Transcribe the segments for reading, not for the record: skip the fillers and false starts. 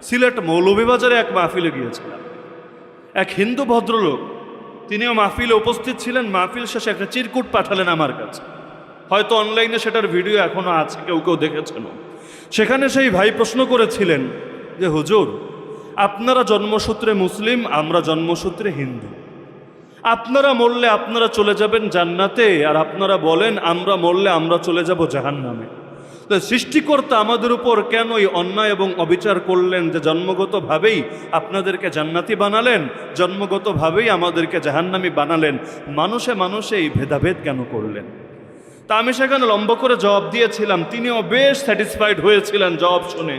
সিলেট মৌলভীবাজারে এক মাহফিলে গিয়েছিলাম। এক হিন্দু ভদ্রলোক, তিনিও মাহফিলে উপস্থিত ছিলেন। মাহফিল শেষে একটা চিরকুট পাঠালেন আমার কাছে, হয়তো অনলাইনে সেটার ভিডিও এখনো আছে, কেউ কেউ দেখেছেন। সেখানে সেই ভাই প্রশ্ন করেছিলেন যে হুজুর, আপনারা জন্মসূত্রে মুসলিম, আমরা জন্মসূত্রে হিন্দু। আপনারা মরলে আপনারা চলে যাবেন জান্নাতে, আর আপনারা বলেন আমরা মরলে আমরা চলে যাব জাহান্নামে। তো সৃষ্টিকর্তা আমাদের উপর কেন এই অন্যায় এবং অবিচার করলেন যে জন্মগতভাবেই আপনাদেরকে জান্নাতি বানালেন, জন্মগতভাবেই আমাদেরকে জাহান্নামী বানালেন? মানুষে মানুষে এই ভেদাভেদ কেন করলেন? তা আমি সেখানে লম্বা করে জবাব দিয়েছিলাম। তিনিও বেশ স্যাটিসফাইড হয়েছিলেন জবাব শুনে।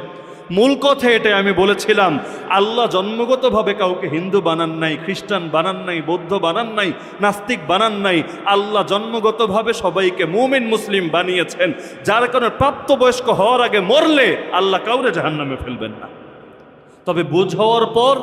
মূল কথা এটাই, আমি বলেছিলাম আল্লাহ জন্মগতভাবে কাউকে হিন্দু বানান নাই, খ্রিস্টান বানান নাই, বৌদ্ধ বানান নাই, নাস্তিক বানান নাই। আল্লাহ জন্মগতভাবে সবাইকে মুমিন মুসলিম বানিয়েছেন, যার কারণে প্রাপ্তবয়স্ক হওয়ার আগে মরলে আল্লাহ কাউরে জাহান্নামে ফেলবেন না। তবে বুঝ হওয়ার পর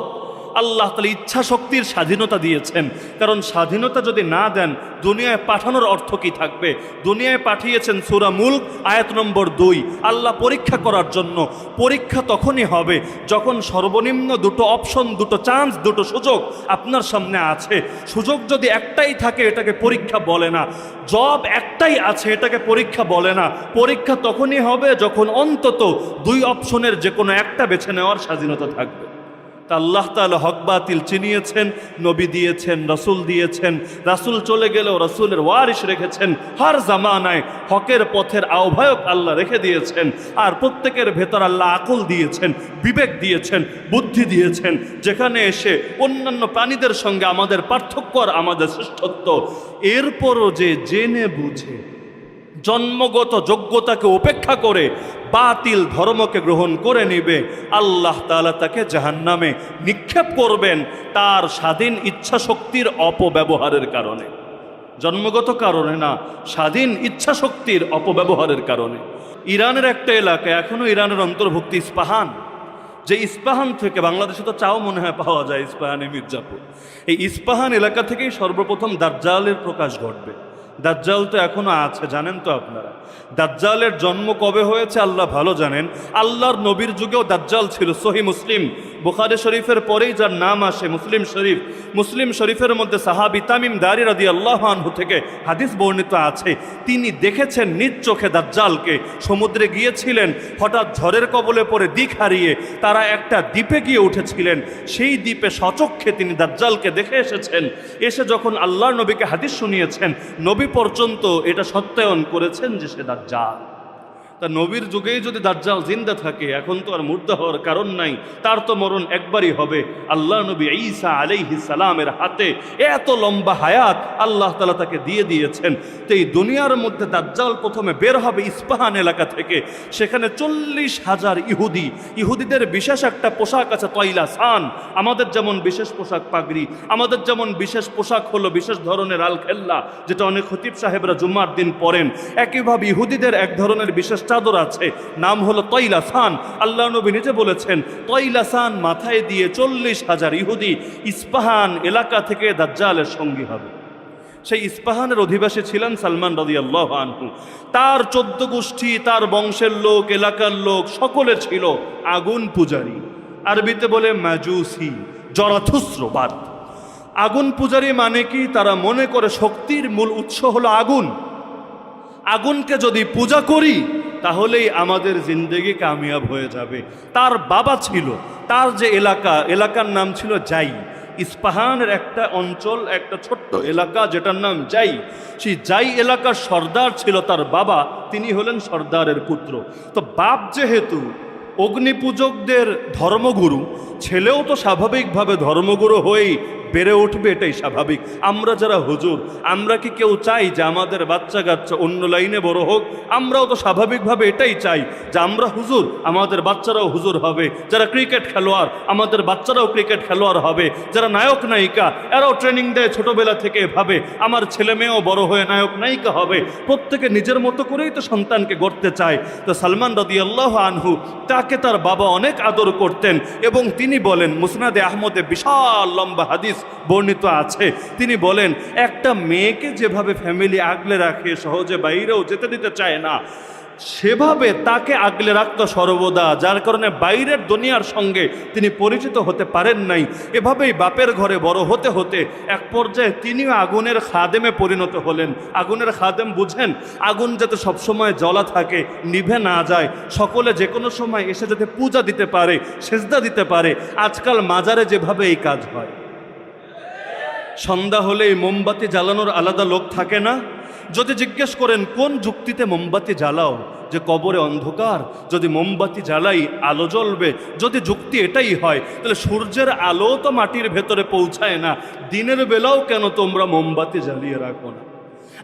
আল্লাহ তাআলা ইচ্ছা শক্তির স্বাধীনতা দিয়েছেন। কারণ স্বাধীনতা যদি না দেন, দুনিয়ায় পাঠানোর অর্থ কি থাকবে? দুনিয়ায় পাঠিয়েছেন সূরা মুলক আয়াত নম্বর 2, আল্লাহ পরীক্ষা করার জন্য। পরীক্ষা তখনই হবে যখন সর্বনিম্ন দুটো অপশন, দুটো চান্স, দুটো সুযোগ আপনার সামনে আছে। সুযোগ যদি একটাই থাকে, এটাকে পরীক্ষা বলে না। জব একটাই আছে, এটাকে পরীক্ষা বলে না। পরীক্ষা তখনই হবে যখন অন্তত দুই অপশনের যে কোনো একটা বেছে নেওয়ার স্বাধীনতা থাকবে। তা আল্লাহ তাআলা হক বাতিল চিনিয়েছেন, নবী দিয়েছেন, রাসূল দিয়েছেন। রাসূল চলে গেলেও রাসূলের ওয়ারিস রেখেছেন। হর জামানায় হকের পথের আহ্বায়ক আল্লাহ রেখে দিয়েছেন। আর প্রত্যেকের ভেতর আল্লাহ আকল দিয়েছেন, বিবেক দিয়েছেন, বুদ্ধি দিয়েছেন, যেখানে এসে অন্যান্য প্রাণীদের সঙ্গে আমাদের পার্থক্য আর আমাদের শ্রেষ্ঠত্ব। এরপরও যে জেনে বুঝে জন্মগত যোগ্যতাকে উপেক্ষা করে বাতিল ধর্মকে গ্রহণ করে নিবে, আল্লাহ তাআলা তাকে জাহান্নামে নিক্ষেপ করবেন তার স্বাধীন ইচ্ছা শক্তির অপব্যবহারের কারণে। জন্মগত কারণে না, স্বাধীন ইচ্ছা শক্তির অপব্যবহারের কারণে। ইরানের একটা এলাকা, এখনো ইরানের অন্তর্ভুক্তি ইস্পাহান, যে ইস্পাহান থেকে, বাংলাদেশে তো চাও মনে হয় পাওয়া যায় ইস্পাহানে, মির্জাপুর, এই ইস্পাহান এলাকা থেকেই সর্বপ্রথম দাজ্জালের প্রকাশ ঘটবে। দাজ্জাল তো এখনো আছে, জানেন তো আপনারা। দাজ্জালের জন্ম কবে হয়েছে আল্লাহ ভালো জানেন। আল্লাহর নবীর যুগেও দাজ্জাল ছিল। সহিহ মুসলিম, বুখারী শরীফের পরেই যার নাম আসে মুসলিম শরীফ। মুসলিম শরীফের মধ্যে সাহাবী তামিম দারি রাদিয়াল্লাহু আনহু থেকে হাদিস বর্ণিত আছে, তিনি দেখেছেন নিজ চোখে দাজ্জালকে। সমুদ্রে গিয়েছিলেন, হঠাৎ ঝড়ের কবলে পড়ে দিক হারিয়ে তারা একটা দ্বীপে গিয়ে উঠেছিলেন। সেই দ্বীপে স্বচক্ষে তিনি দাজ্জালকে দেখে এসেছেন। এসে যখন আল্লাহর নবীকে হাদিস শুনিয়েছেন, নবী পর্যন্ত এটা সত্যায়ন করেছেন যে সে দাজ্জাল। তা নবীর যুগেই যদি দাজ্জাল জিন্দা থাকে, এখন তো আর মুর্দা হওয়ার কারণ নাই, তার তো মরণ একবারই হবে। আল্লাহ নবী ঈসা আলাইহিস সালামের হাতে এত লম্বা হায়াত আল্লাহ তাআলা তাকে দিয়ে দিয়েছেন। তো এই দুনিয়ার মধ্যে দাজ্জাল প্রথমে বের হবে ইস্পাহান এলাকা থেকে। সেখানে 40,000 ইহুদিদের বিশেষ একটা পোশাক আছে, তৈলাসান। আমাদের যেমন বিশেষ পোশাক পাগড়ি, আমাদের যেমন বিশেষ পোশাক হলো বিশেষ ধরনের আল খেল্লা, যেটা অনেক খতিব সাহেবরা জুম্মার দিন পরেন। একইভাবে ইহুদিদের এক ধরনের বিশেষ চাদর আছে, নাম হলো তৈলাসান। আল্লাহ নবী নিজে বলেছেন, তৈলাসান মাথায় দিয়ে 40,000 ইহুদি ইস্পাহান এলাকা থেকে দাজ্জালের সঙ্গী হবে। সেই ইস্পাহানের অধিবাসী ছিলেন সালমান রাদিয়াল্লাহু আনহু। তার 14 গোষ্ঠী, তার বংশের লোক, এলাকার লোক সকলে ছিল আগুন পূজারী। আরবিতে বলে মাজুসি, জরাথুস্রবাদ। আগুন পূজারী মানে কি? তারা মনে করে শক্তির মূল উৎস হলো আগুন। আগুনকে যদি পূজা করি তাহলেই আমাদের জিন্দেগি কামিয়াব হয়ে যাবে। তার বাবা ছিল, তার যে এলাকার নাম ছিল জাই। ইস্পাহানের একটা অঞ্চল, একটা ছোট্ট এলাকা যেটার নাম জাই। সেই জাই এলাকার সর্দার ছিল তার বাবা, তিনি হলেন সর্দারের পুত্র। তো বাপ যেহেতু অগ্নিপূজকদের ধর্মগুরু, ছেলেও তো স্বাভাবিকভাবে ধর্মগুরু হয়েই বেড়ে উঠবে, এটাই স্বাভাবিক। আমরা যারা হুজুর, আমরা কি কেউ চাই যে আমাদের বাচ্চা কাচ্চা অন্য লাইনে বড় হোক? আমরাও তো স্বাভাবিকভাবে এটাই চাই যে আমরা হুজুর, আমাদের বাচ্চারাও হুজুর হবে। যারা ক্রিকেট খেলোয়াড়, আমাদের বাচ্চারাও ক্রিকেট খেলোয়াড় হবে। যারা নায়ক নায়িকা, এরাও ট্রেনিং দেয় ছোটবেলা থেকে, ভাবে আমার ছেলে মেয়েও বড় হয়ে নায়ক নায়িকা হবে। প্রত্যেকে নিজের মতো করেই তো সন্তানকে গড়তে চায়। তো সালমান রাদিয়াল্লাহু আনহু, তাকে তার বাবা অনেক আদর করতেন। এবং তিনি বলেন, মুসনাদে আহমদে বিশাল লম্বা হাদিস বর্ণিত আছে, তিনি বলেন, একটা মেয়েকে যেভাবে ফ্যামিলি আগলে রাখে, সহজে বাইরেও যেতে দিতে চায় না, সেভাবে তাকে আগলে রাখত সর্বদা, যার কারণে বাইরের দুনিয়ার সঙ্গে তিনি পরিচিত হতে পারেন নাই। এভাবেই বাপের ঘরে বড় হতে হতে এক পর্যায়ে তিনিও আগুনের খাদেমে পরিণত হলেন। আগুনের খাদেম বুঝেন, আগুন যাতে সবসময় জ্বলা থাকে, নিভে না যায়, সকলে যে কোনো সময় এসে যাতে পূজা দিতে পারে, সেজদা দিতে পারে। আজকাল মাজারে যেভাবে এই কাজ হয়, সন্ধ্যা হলেই মোমবাতি জ্বালানোর আলাদা লোক থাকে না? যদি জিজ্ঞেস করেন কোন যুক্তিতে মোমবাতি জ্বালাও, যে কবরে অন্ধকার, যদি মোমবাতি জ্বালাই আলো জ্বলবে। যদি যুক্তি এটাই হয়, তাহলে সূর্যের আলো তো মাটির ভেতরে পৌঁছায় না, দিনের বেলাও কেন তোমরা মোমবাতি জ্বালিয়ে রাখো না?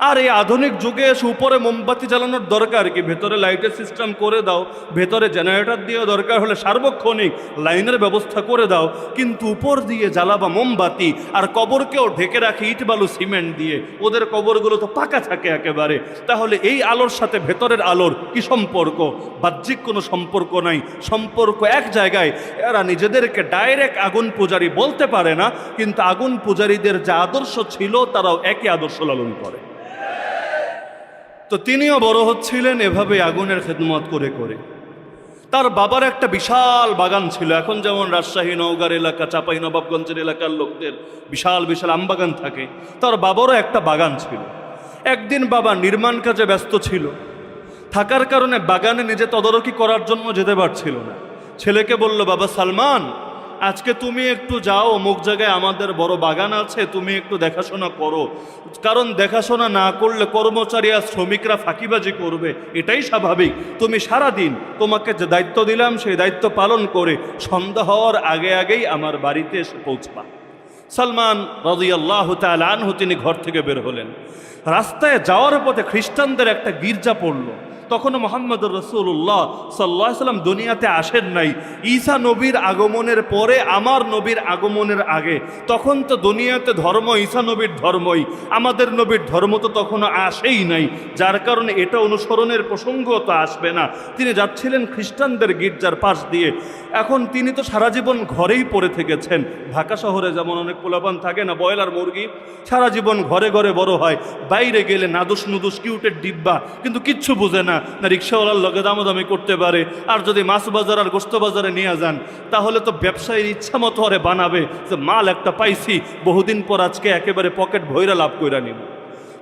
আর এই আধুনিক যুগে এসে উপরে মোমবাতি জ্বালানোর দরকার কি? ভেতরে লাইটের সিস্টেম করে দাও, ভেতরে জেনারেটর দিয়ে দরকার হলে সার্বক্ষণিক লাইনের ব্যবস্থা করে দাও, কিন্তু উপর দিয়ে জ্বালাবা মোমবাতি আর কবরকেও ঢেকে রাখি ইট বালু সিমেন্ট দিয়ে। ওদের কবরগুলো তো পাকা থাকে একেবারে। তাহলে এই আলোর সাথে ভেতরের আলোর কি সম্পর্ক? বাহ্যিক কোনো সম্পর্ক নাই, সম্পর্ক এক জায়গায়। এরা নিজেদেরকে ডাইরেক্ট আগুন পূজারী বলতে পারে না, কিন্তু আগুন পূজারীদের যে আদর্শ ছিল তারাও একই আদর্শ লালন করে। তো তিনিও বড় হচ্ছিলেন এভাবে আগুনের খেদমত করে করে। তার বাবার একটা বিশাল বাগান ছিল, এখন যেমন রাজশাহী, নওগাঁর এলাকা, চাঁপাইনবাবগঞ্জের এলাকার লোকদের বিশাল বিশাল আমবাগান থাকে, তার বাবারও একটা বাগান ছিল। একদিন বাবা নির্মাণ কাজে ব্যস্ত ছিল, থাকার কারণে বাগানে নিজে তদারকি করার জন্য যেতে পারছিল না। ছেলেকে বলল, বাবা সালমান, আজকে তুমি একটু যাও, অমুক জায়গায় আমাদের বড় বাগান আছে, তুমি একটু দেখাশোনা করো। কারণ দেখাশোনা না করলে কর্মচারী আর শ্রমিকরা ফাঁকিবাজি করবে, এটাই স্বাভাবিক। তুমি সারা দিন তোমাকে যে দায়িত্ব দিলাম সেই দায়িত্ব পালন করে সন্ধ্যা হওয়ার আগে আগেই আমার বাড়িতে এসে পৌঁছবা। সালমান রাদিয়াল্লাহু তাআলা আনহু তিনি ঘর থেকে বের হলেন। রাস্তায় যাওয়ার পথে খ্রিস্টানদের একটা গির্জা পড়ল। তখনও মুহাম্মদুর রাসূলুল্লাহ সাল্লাল্লাহু আলাইহি ওয়াসাল্লাম দুনিয়াতে আসেন নাই। ঈসা নবীর আগমনের পরে, আমার নবীর আগমনের আগে। তখন তো দুনিয়াতে ধর্ম ঈসা নবীর ধর্মই, আমাদের নবীর ধর্ম তো তখনও আসেই নাই, যার কারণে এটা অনুসরণের প্রসঙ্গ তো আসবে না। তিনি যাচ্ছিলেন খ্রিস্টানদের গির্জার পাশ দিয়ে। এখন তিনি তো সারা জীবন ঘরেই পড়ে থেকেছেন। ঢাকা শহরে যেমন অনেক পোলাপান থাকে না, ব্রয়লার মুরগি, সারা জীবন ঘরে ঘরে বড় হয়, বাইরে গেলে নাদুস নুদুস কিউটের ডিব্বা, কিন্তু কিচ্ছু বুঝে না। না রিক্সাওয়ালার লগে দামাদামি করতে পারে, আর যদি মাছ বাজার আর গোস্ত বাজারে নিয়ে যান তাহলে তো ব্যবসায়ীর ইচ্ছা মতো আরে বানাবে যে মাল একটা পাইছি, বহুদিন পর আজকে একেবারে পকেট ভৈরা লাভ কইরা নিব।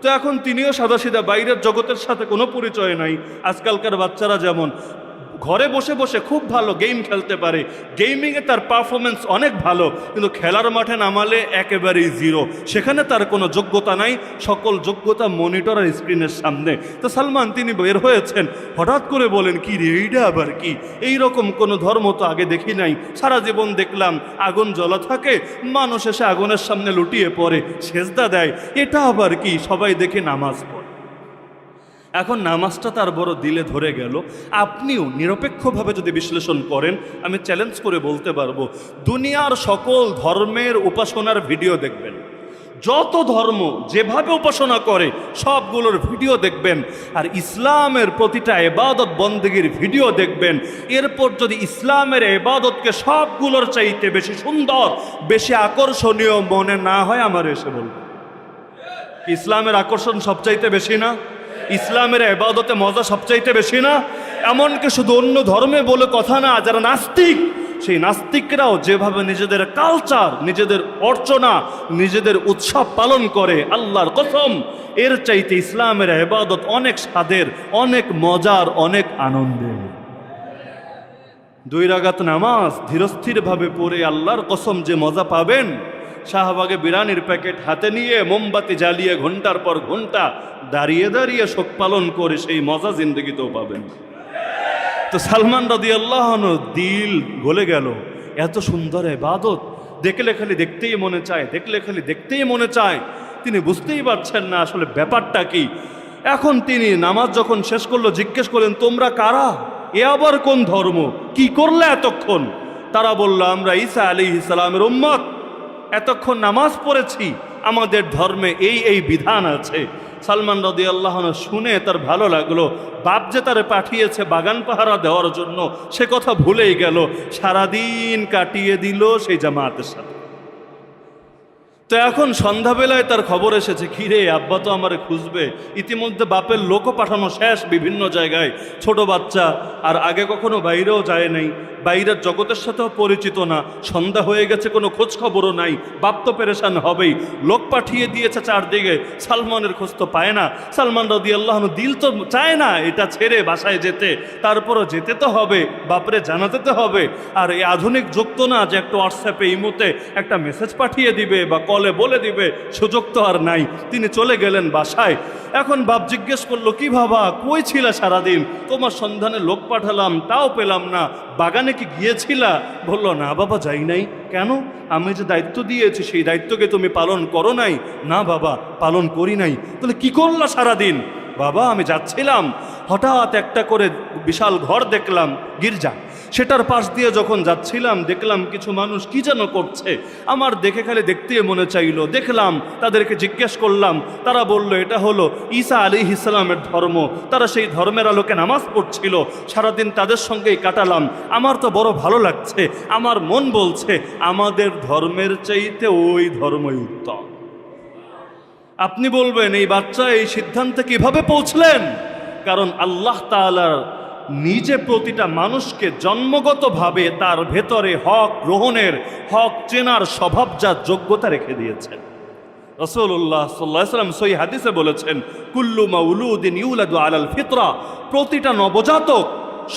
তো এখন তিনিও সাদাসিধা, বাইরের জগতের সাথে কোনো পরিচয় নাই। আজকালকার বাচ্চারা যেমন ঘরে বসে বসে খুব ভালো গেম খেলতে পারে, গেমিংয়ে তার পারফরমেন্স অনেক ভালো, কিন্তু খেলার মাঠে নামালে একেবারেই জিরো, সেখানে তার কোনো যোগ্যতা নাই, সকল যোগ্যতা মনিটর আর স্ক্রিনের সামনে। তো সালমান তিনি বের হয়েছেন, হঠাৎ করে বলেন, কি রে এইটা আবার কি? এইরকম কোনো ধর্ম তো আগে দেখি নাই, সারা জীবন দেখলাম আগুন জ্বলা থাকে, মানুষ এসে আগুনের সামনে লুটিয়ে পড়ে, সেজদা দেয়, এটা আবার কি? সবাই দেখে নামাজ পড়ে। এখন নামাজটা তার বড় দিলে ধরে গেল। আপনিও নিরপেক্ষভাবে যদি বিশ্লেষণ করেন, আমি চ্যালেঞ্জ করে বলতে পারবো, দুনিয়ার সকল ধর্মের উপাসনার ভিডিও দেখবেন, যত ধর্ম যেভাবে উপাসনা করে সবগুলোর ভিডিও দেখবেন, আর ইসলামের প্রতিটা ইবাদত বন্দেগীর ভিডিও দেখবেন। এরপর যদি ইসলামের ইবাদতকে সবগুলোর চাইতে বেশি সুন্দর, বেশি আকর্ষণীয় মনে না হয়, আমার এসে বলবেন। ইসলামের আকর্ষণ সবচাইতে বেশি না? ইসলামের ইবাদতে মজা সবচাইতে বেশি না? এমনকি শুধু অন্য ধর্মে বলে কথা না, যারা নাস্তিক, সেই নাস্তিকরাও যেভাবে নিজেদের কালচার, নিজেদের অর্চনা, নিজেদের উৎসব পালন করে, আল্লাহর কসম এর চাইতে ইসলামের ইবাদত অনেক স্বাদের, অনেক মজার, অনেক আনন্দের। 2 রাকাত নামাজ ধীরস্থিরভাবে পড়ে আল্লাহর কসম যে মজা পাবেন, শাহবাগে বিরিয়ানির প্যাকেট হাতে নিয়ে মোমবাতি জ্বালিয়ে ঘন্টার পর ঘন্টা দাঁড়িয়ে দাঁড়িয়ে শোক পালন করে সেই মজা জিন্দগিতেও পাবেন। তো সালমান রাদিয়াল্লাহু আনহু দিল গলে গেল, এত সুন্দর ইবাদত দেখলে খালি দেখতেই মনে চায়, দেখলে খালি দেখতেই মনে চায়। তিনি বুঝতেই পারছেন না আসলে ব্যাপারটা কি। এখন তিনি নামাজ যখন শেষ করলো, জিজ্ঞেস করলেন, তোমরা কারা? এ আবার কোন ধর্ম? কি করলে এতক্ষণ? তারা বলল, আমরা ঈসা আলাইহিস সালামের উম্মত, এতক্ষণ নামাজ পড়েছি, আমাদের ধর্মে এই এই বিধান আছে। সালমান রাদিয়াল্লাহু আনহু শুনে তার ভালো লাগলো। বাপ যে তারে পাঠিয়েছে বাগান পাহারা দেওয়ার জন্য, সে কথা ভুলেই গেল, সারাদিন কাটিয়ে দিল সেই জামাতের সাথে। তো এখন সন্ধ্যাবেলায় তার খবর এসেছে, কিরে আব্বা তো আমারে খুঁজবে। ইতিমধ্যে বাপের লোকও পাঠানো শেষ বিভিন্ন জায়গায়, ছোট বাচ্চা আর আগে কখনো বাইরেও যায় নাই, বাইরের জগতের সাথেও পরিচিত না, সন্ধ্যা হয়ে গেছে কোনো খোঁজ খবরও নাই, বাপ তো পেরেশান হবেই। লোক পাঠিয়ে দিয়েছে চারদিকে, সালমানের খোঁজ তো পায় না। সালমান রাদিয়াল্লাহু আনহু দিল তো চায় না এটা ছেড়ে বাসায় যেতে, তারপরও যেতে তো হবে, বাপরে জানাতে তো হবে। আর এই আধুনিক যুগ তো না যে একটা হোয়াটসঅ্যাপে ইমোতে একটা মেসেজ পাঠিয়ে দিবে বা কলে বলে দিবে, সুযোগ তো আর নাই। তিনি চলে গেলেন বাসায়। এখন বাপ জিজ্ঞেস করলো, কি বাবা কই ছিলা সারাদিন? তোমার সন্ধানে লোক পাঠালাম তাও পেলাম না, বাগানে কি গিয়েছিলা? বললো, না বাবা যাই নাই। কেন? আমি যে দায়িত্ব দিয়েছি সেই দায়িত্বকে তুমি পালন করো নাই? না বাবা পালন করি নাই। তাহলে কি করলা সারাদিন? বাবা আমি যাচ্ছিলাম, হঠাৎ একটা করে বিশাল ঘর দেখলাম, গির্জা। সেটার পাশ দিয়ে যখন যাচ্ছিলাম দেখলাম কিছু মানুষ কি যেন করছে। আমার দেখে খালি দেখতে মনে চাইলো, দেখলাম, তাদেরকে জিজ্ঞেস করলাম, তারা বলল এটা হলো ঈসা আলাইহিস সালামের ধর্ম। তারা সেই ধর্মের আলোকে নামাজ পড়ছিল, সারাদিন তাদের সঙ্গেই কাটালাম। আমার তো বড় ভালো লাগছে, আমার মন বলছে আমাদের ধর্মের চাইতে ওই ধর্মই উত্তম। আপনি বলবেন এই বাচ্চা এই সিদ্ধান্তে কিভাবে পৌঁছলেন? কারণ আল্লাহ তাআলা নিজে প্রতিটা মানুষকে জন্মগতভাবে তার ভেতরে হক গ্রহণের, হক চেনার স্বভাবজাত যোগ্যতা রেখে দিয়েছেন। রাসূলুল্লাহ সাল্লাল্লাহু আলাইহি ওয়াসাল্লাম সহিহ হাদিসে বলেছেন, কুল্লু মাউলুদিন ইউলাদু আলাল ফিতরা, প্রতিটা নবজাতক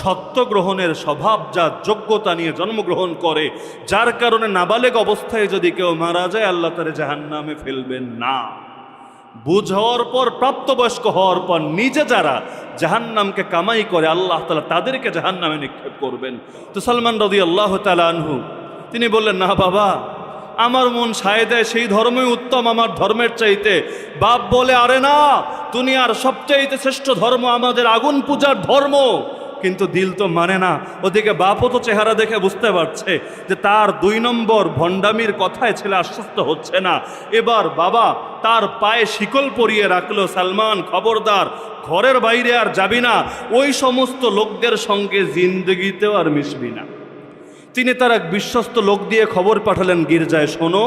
সত্য গ্রহণের স্বভাবজাত যোগ্যতা নিয়ে জন্মগ্রহণ করে, যার কারণে নাবালেগ অবস্থায় যদি কেউ মারা যায় আল্লাহ তাআলা জাহান্নামে ফেলবেন না। বুঝ হওয়ার পর, প্রাপ্তবয়স্ক হওয়ার পর নিজে যারা জাহান্নামকে কামাই করে আল্লাহ তাআলা তাদেরকে জাহান্নামে নিক্ষেপ করবেন। তো সালমান রাদিয়াল্লাহু তাআলা আনহু তিনি বললেন, না বাবা আমার মন সায় দেয় সেই ধর্মই উত্তম আমার ধর্মের চাইতে। বাপ বলে, আরে না, দুনিয়ার সবচাইতে শ্রেষ্ঠ ধর্ম আমাদের আগুন পূজার ধর্ম। কিন্তু দিল তো মানে না। ওদিকে বাপও তো চেহারা দেখে বুঝতে পারছে যে তার 2 নম্বর ভণ্ডামির কথায় ছেলে আশ্বস্ত হচ্ছে না। এবার বাবা তার পায়ে শিকল পরিয়ে রাখলো, সালমান খবরদার, ঘরের বাইরে আর যাবি না, ওই সমস্ত লোকদের সঙ্গে জিন্দগিতেও আর মিশবি না। তিনি তার এক বিশ্বস্ত লোক দিয়ে খবর পাঠালেন গির্জায়, শোনো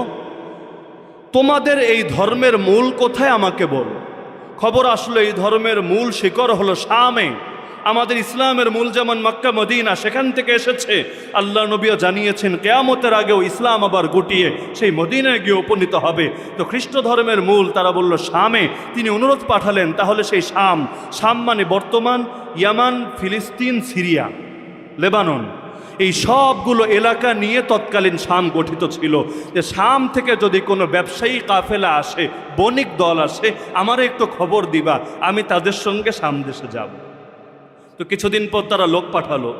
তোমাদের এই ধর্মের মূল কোথায় আমাকে বলো। খবর আসলো এই ধর্মের মূল শিকড় হলো শামে। আমাদের ইসলামের মূল যেমন মক্কা মদিনা, সেখান থেকে এসেছে। আল্লাহ নবীও জানিয়েছেন কিয়ামতের আগেও ইসলাম আবার গুটিয়ে সেই মদিনায় গিয়ে উপনীত হবে। তো খ্রিস্ট ধর্মের মূল তারা বলল শামে। তিনি অনুরোধ পাঠালেন, তাহলে সেই শাম, শাম মানে বর্তমান ইয়ামান, ফিলিস্তিন, সিরিয়া, লেবানন, এই সবগুলো এলাকা নিয়ে তৎকালীন শাম গঠিত ছিল। যে শাম থেকে যদি কোনো ব্যবসায়ী কাফেলা আসে, বণিক দল আসে, আমার একটু খবর দিবা, আমি তাদের সঙ্গে শাম দেশে যাব। তো কিছুদিন পর তারা লোক পাঠালো।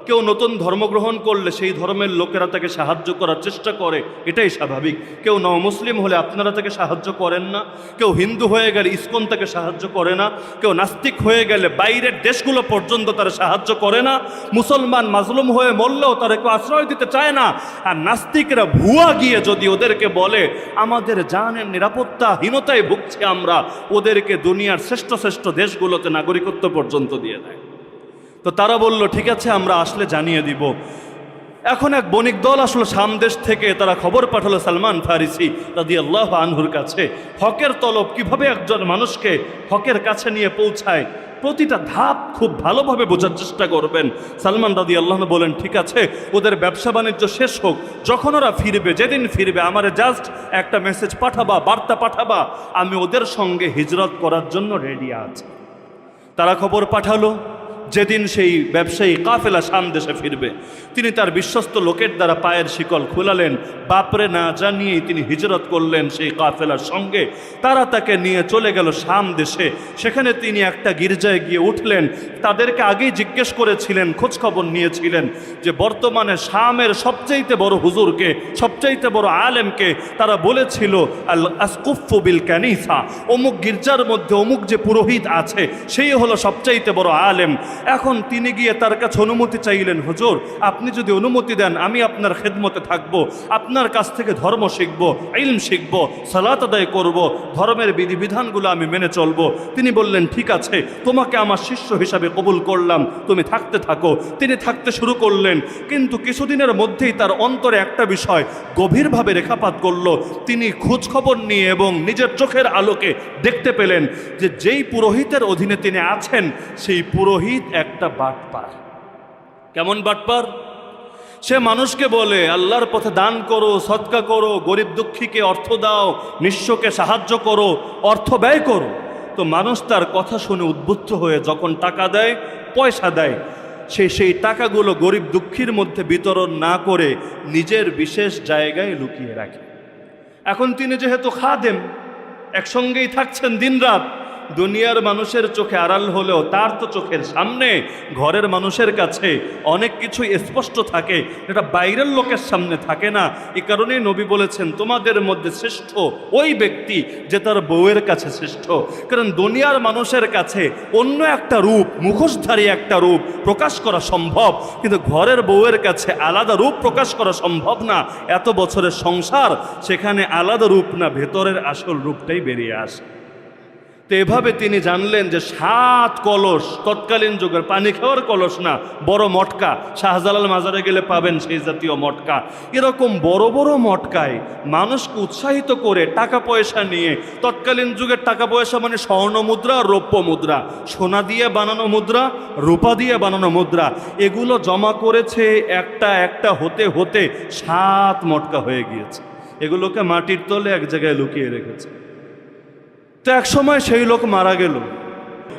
কেউ নতুন ধর্মগ্রহণ করলে সেই ধর্মের লোকেরা তাকে সাহায্য করার চেষ্টা করে, এটাই স্বাভাবিক। কেউ মুসলিম হলে আপনারা তাকে সাহায্য করেন না, কেউ হিন্দু হয়ে গেলে ইসকন তাকে সাহায্য করে না, কেউ নাস্তিক হয়ে গেলে বাইরের দেশগুলো পর্যন্ত তারা সাহায্য করে না, মুসলমান মাজলুম হয়ে মরলেও তারা কেউ আশ্রয় দিতে চায় না। আর নাস্তিকরা ভুয়া গিয়ে যদি ওদেরকে বলে আমাদের জানের নিরাপত্তাহীনতায় ভুগছে আমরা, ওদেরকে দুনিয়ার শ্রেষ্ঠ শ্রেষ্ঠ দেশগুলোতে নাগরিকত্ব পর্যন্ত দিয়ে দেয়। তো তারা বলল ঠিক আছে আমরা আসলে জানিয়ে দিব। এখন এক বণিক দল আসলো শাম দেশ থেকে, তারা খবর পাঠালো সালমান ফারিসি রাদিয়াল্লাহু আনহুর কাছে। হকের তলব কিভাবে একজন মানুষকে হকের কাছে নিয়ে পৌঁছায়, প্রতিটা ধাপ খুব ভালোভাবে বোঝার চেষ্টা করবেন। সালমান রাদিয়াল্লাহু আনহু বলেন ঠিক আছে, ওদের ব্যবসা বাণিজ্য শেষ হোক, যখন ওরা ফিরবে, যেদিন ফিরবে আমারে জাস্ট একটা মেসেজ পাঠাবা, বার্তা পাঠাবা, আমি ওদের সঙ্গে হিজরত করার জন্য রেডি আছি। তারা খবর পাঠালো যেদিন সেই ব্যবসায়ী কাফেলা শাম দেশে ফিরবে, তিনি তার বিশ্বস্ত লোকের দ্বারা পায়ের শিকল খুলালেন, বাপরে না জানিয়েই তিনি হিজরত করলেন সেই কাফেলার সঙ্গে। তারা তাকে নিয়ে চলে গেল শাম দেশে। সেখানে তিনি একটা গির্জায় গিয়ে উঠলেন। তাদেরকে আগেই জিজ্ঞেস করেছিলেন, খোঁজখবর নিয়েছিলেন যে বর্তমানে শামের সবচাইতে বড় হুজুরকে, সবচাইতে বড় আলেমকে। তারা বলেছিল আল আসকুফু বিল কানিসা, অমুক গির্জার মধ্যে অমুক যে পুরোহিত আছে সেই হলো সবচাইতে বড় আলেম। এখন তিনি গিয়ে তার কাছে অনুমতি চাইলেন, হুজুর আপনি যদি অনুমতি দেন আমি আপনার খেদমতে থাকব, আপনার কাছ থেকে ধর্ম শিখব, ইলম শিখব, সালাত আদায় করব, ধর্মের বিধিবিধানগুলো আমি মেনে চলব। তিনি বললেন ঠিক আছে, তোমাকে আমার শিষ্য হিসাবে কবুল করলাম, তুমি থাকতে থাকো। তিনি থাকতে শুরু করলেন, কিন্তু কিছুদিনের মধ্যেই তার অন্তরে একটা বিষয় গভীরভাবে রেখাপাত করল। তিনি খোঁজ খবর নিয়ে এবং নিজের চোখের আলোকে দেখতে পেলেন যে যেই পুরোহিতের অধীনে তিনি আছেন সেই পুরোহিত একটা বাটপার। কেমন বাটপার? সে মানুষকে বলে আল্লাহর পথে দান করো, সদকা করো, গরিব দুঃখীকে অর্থ দাও, নিঃস্বকে সাহায্য করো, অর্থ ব্যয় করো। তো মানুষ তার কথা শুনে উদ্বুদ্ধ হয়ে যখন টাকা দেয়, পয়সা দেয়, সেই টাকাগুলো গরিব দুঃখীর মধ্যে বিতরণ না করে নিজের বিশেষ জায়গায় লুকিয়ে রাখে। এখন তিনি যেহেতু খাদেম, একসঙ্গেই থাকছেন দিনরাত, দুনিয়ার মানুষের চোখে আড়াল হলেও তার তো চোখের সামনে ঘরের মানুষের কাছে অনেক কিছুই স্পষ্ট থাকে, এটা বাইরের লোকের সামনে থাকে না। এই কারণেই নবী বলেছেন তোমাদের মধ্যে শ্রেষ্ঠ ওই ব্যক্তি যে তার বউয়ের কাছে শ্রেষ্ঠ। কারণ দুনিয়ার মানুষের কাছে অন্য একটা রূপ, মুখোশধারী একটা রূপ প্রকাশ করা সম্ভব, কিন্তু ঘরের বউয়ের কাছে আলাদা রূপ প্রকাশ করা সম্ভব না। এত বছরের সংসার, সেখানে আলাদা রূপ না, ভেতরের আসল রূপটাই বেরিয়ে আসে। তো এভাবে তিনি জানলেন যে 7 কলস, তৎকালীন যুগের পানি খাওয়ার কলস না, বড় মটকা, শাহজালাল মাজারে গেলে পাবেন সেই জাতীয় মটকা, এরকম বড় বড় মটকায় মানুষকে উৎসাহিত করে টাকা পয়সা নিয়ে, তৎকালীন যুগের টাকা পয়সা মানে স্বর্ণ মুদ্রা, রৌপ্য মুদ্রা, সোনা দিয়ে বানানো মুদ্রা, রূপা দিয়ে বানানো মুদ্রা, এগুলো জমা করেছে একটা একটা হতে হতে 7 মটকা হয়ে গিয়েছে। এগুলোকে মাটির তলে এক জায়গায় লুকিয়ে রেখেছে। তো এক সময় সেই লোক মারা গেল,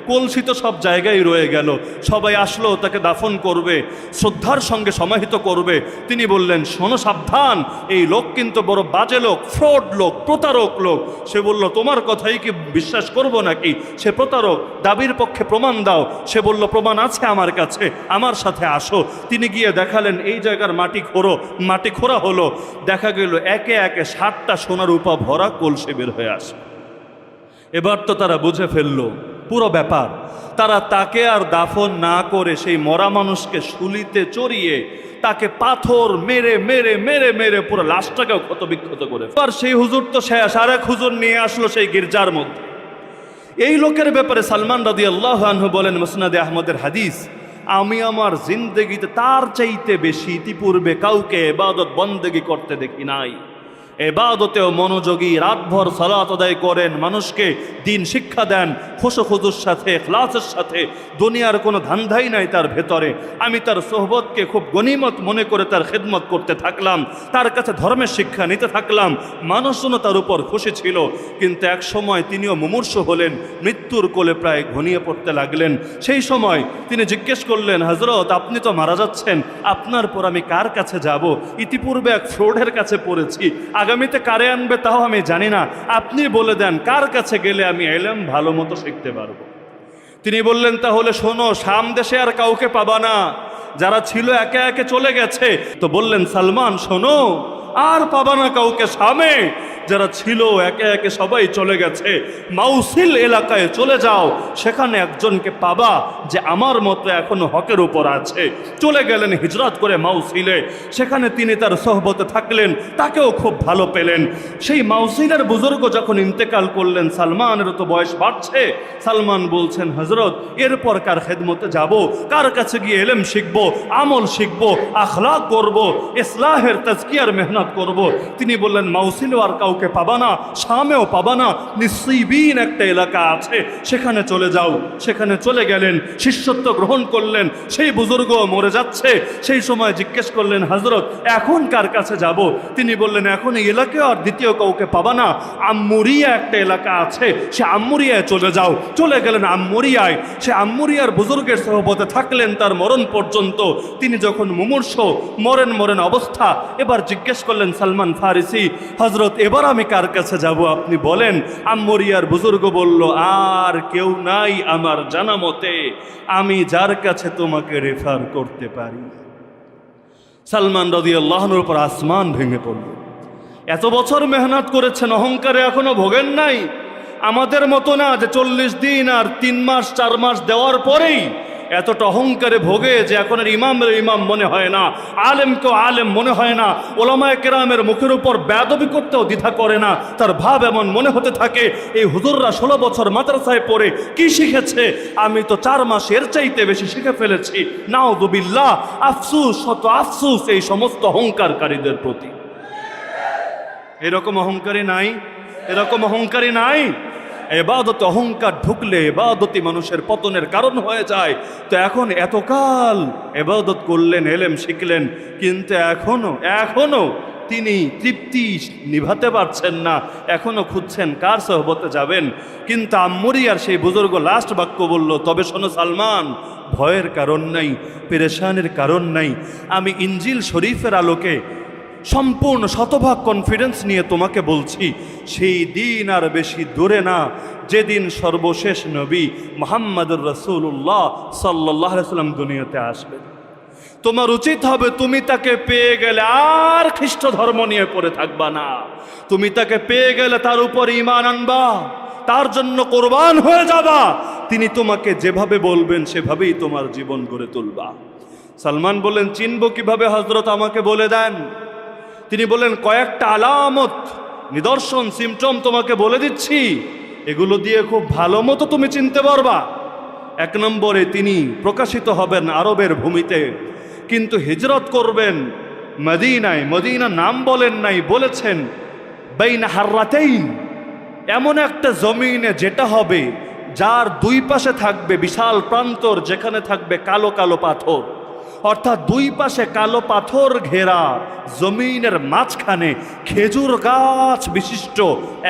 কলসি তো সব জায়গায় রয়ে গেল, সবাই আসলো তাকে দাফন করবে, শ্রদ্ধার সঙ্গে সমাহিত করবে। তিনি বললেন শোনো সাবধান, এই লোক কিন্তু বড় বাজে লোক, ফ্রড লোক, প্রতারক লোক। সে বলল তোমার কথাই কি বিশ্বাস করব নাকি? সে প্রতারক, দাবির পক্ষে প্রমাণ দাও। সে বলল প্রমাণ আছে আমার কাছে, আমার সাথে আসো। তিনি গিয়ে দেখালেন এই জায়গার মাটি খোঁড়া হলো, দেখা গেল একে একে 7টা সোনা রূপা ভরা কলসি বের হয়ে আসে। এবার তো তারা বুঝে ফেললো পুরো ব্যাপার। তারা তাকে আর দাফন না করে সেই মরা মানুষকে শুলিতে চড়িয়ে তাকে পাথর মেরে মেরে মেরে মেরে পুরো লাশটাকেও ক্ষতবিক্ষত করে। আর সেই হুজুর তো শেষ, আর এক হুজুর নিয়ে আসলো সেই গির্জার মধ্যে। এই লোকের ব্যাপারে সালমান রাদিয়াল্লাহু আনহু বলেন, মুসনাদে আহমদের হাদিস, আমি আমার জিন্দেগিতে তার চাইতে বেশি ইতিপূর্বে কাউকে ইবাদত বন্দেগী করতে দেখি নাই। ইবাদতেও মনোযোগী, রাতভর সালাত আদায় করেন, মানুষকে দিন শিক্ষা দেন, খুশুখুজুর সাথে, ইখলাসের সাথে, দুনিয়ার কোনো ধান্ধাই নাই তার ভেতরে। আমি তার সোহবতকে খুব গনিমত মনে করে তার খেদমত করতে থাকলাম, তার কাছে ধর্মের শিক্ষা নিতে থাকলাম, মানুষজনও তার উপর খুশি ছিল। কিন্তু এক সময় তিনিও মুমূর্ষু হলেন, মৃত্যুর কোলে প্রায় ঘনিয়ে পড়তে লাগলেন। সেই সময় তিনি জিজ্ঞেস করলেন, হযরত আপনি তো মারা যাচ্ছেন, আপনার পর আমি কার কাছে যাব? ইতিপূর্বে এক ফ্রডের কাছে পড়েছি, আগামীতে কারে আনবে তাও আমি জানি না, আপনি বলে দেন কার কাছে গেলে আমি ইলম ভালো মতো শিখতে পারবো। তিনি বললেন তাহলে শোনো, শাম দেশে আর কাউকে পাবা না, যারা ছিল একে একে চলে গেছে। তো বললেন সালমান শোনো, আর পাবা না কাউকে শামে, যারা ছিল একে একে সবাই চলে গেছে। মাউসিল এলাকায় চলে যাও, সেখানে একজনকে পাবা যে আমার মতো এখনো হকের উপর আছে। চলে গেলেন হিজরত করে মাউসিলে, সেখানে তিনি তার সোহবতে থাকলেন, তাকেও খুব ভালো পেলেন। সেই মাউসিলের বুজুর্গ যখন ইন্তেকাল করলেন, সালমানের তো বয়স বাড়ছে। সালমান বলছেন হযরত এরপর কার খেদমতে যাব, কার কাছে গিয়ে ইলম শিখব, আমল শিখব, আখলাক করব, ইসলাহের তাজকিয়ার মেহনত করব? তিনি বললেন মাউসিল আর কাউকে পাবা না, শামেও পাবা না, নিসিবিন একটা এলাকা আছে, সেখানে চলে যাও। সেখানে চলে গেলেন, শিষ্যত্ব গ্রহণ করলেন। সেই বুজুর্গ মরে যাচ্ছে, সেই সময় জিজ্ঞেস করলেন হযরত এখন কার কাছে যাব? তিনি বললেন এখন এই এলাকায় আর দ্বিতীয় কাউকে পাবা না, আম্মুরিয়া একটা এলাকা আছে, সে আম্মুরিয়ায় চলে যাও। চলে গেলেন আম্মুরিয়ায়, সে আম্মুরিয়ার বুজুর্গের সোহবতে থাকলেন তার মরণ পর্যন্ত। তিনি যখন মুমূর্ষ, মরেন অবস্থা, এবার জিজ্ঞেস করলেন সালমান ফারিসি, হযরত এবার আমি কার কাছে যাব আপনি বলেন? আম্মুরিয়ার বুজুর্গ বলল আর কেউ নাই আমার জানা মতে, আমি যার কাছে তোমাকে রেফার করতে পারি। সালমান রাদিয়াল্লাহু আনহুর উপর আসমান ভেঙে পড়ল। এত বছর মেহনত করেছেন, অহংকারে এখনো ভোগেন নাই। আমাদের মতো না যে 40 দিন আর 3 মাস 4 মাস দেওয়ার পরেই এতটা অহংকারে ভোগে যে এখন আর ইমামের ইমাম মনে হয় না, আলেমকেও আলেম মনে হয় না, ওলামায়ে কেরামের মুখের উপর বেয়াদবি করতেও দ্বিধা করে না। তার ভাব এমন মনে হতে থাকে, এই হুজুররা 16 বছর মাদ্রাসায় পড়ে কি শিখেছে, আমি তো 4 মাস এর চাইতে বেশি শিখে ফেলেছি। নাউযুবিল্লাহ, আফসুস, শত আফসুস এই সমস্ত অহংকারকারীদের প্রতি। এরকম অহংকারী নাই, এরকম অহংকারী নাই। ইবাদতে অহংকার ঢুকলে ইবাদতই মানুষের পতনের কারণ হয়ে যায়। তো এখন এতকাল ইবাদত করলেন, এলেম শিখলেন, কিন্তু এখনো তিনি তৃপ্তি নিভাতে পারছেন না, এখনো খুঁজছেন কার সোহবতে যাবেন। কিন্তু আম্মুরিয়ার সেই বুজুর্গ লাস্ট বাক্য বলল, তবে শোনো সালমান, ভয়ের কারণ নাই, পেরেশানির কারণ নাই। আমি ইনজিল শরীফের আলোকে সম্পূর্ণ শতভাগ কনফিডেন্স নিয়ে তোমাকে বলছি, সেই দিন আর বেশি দূরে না যেদিন সর্বশেষ নবী মুহাম্মদুর রাসূলুল্লাহ সাল্লাল্লাহু আলাইহি ওয়াসাল্লাম দুনিয়াতে আসবেন। তোমার উচিত হবে তুমি তাকে পেয়ে গেলে আর খ্রিস্ট ধর্ম নিয়ে পড়ে থাকবা না। তুমি তাকে পেয়ে গেলে তার উপর ঈমান আনবা, তার জন্য কোরবান হয়ে যাবা। তিনি তোমাকে যেভাবে বলবেন সেভাবেই তোমার জীবন গড়ে তুলবা। সালমান বললেন, চিনব কিভাবে হযরত, আমাকে বলে দেন। তিনি বললেন, কয়েকটা আলামত, নিদর্শন, সিমটম তোমাকে বলে দিচ্ছি, এগুলো দিয়ে খুব ভালো মতো তুমি চিনতে পারবা। 1 নম্বরে, তিনি প্রকাশিত হবেন আরবের ভূমিতে, কিন্তু হিজরত করবেন মদিনায়। মদিনা নাম বলেন নাই, বলেছেন বাইনা হাররাতাইন, এমন একটা জমিনে যেটা হবে যার 2 পাশে থাকবে বিশাল প্রান্তর, যেখানে থাকবে কালো কালো পাথর। অর্থাৎ 2 পাশে কালো পাথর ঘেরা জমিনের মাঝখানে খেজুর গাছ বিশিষ্ট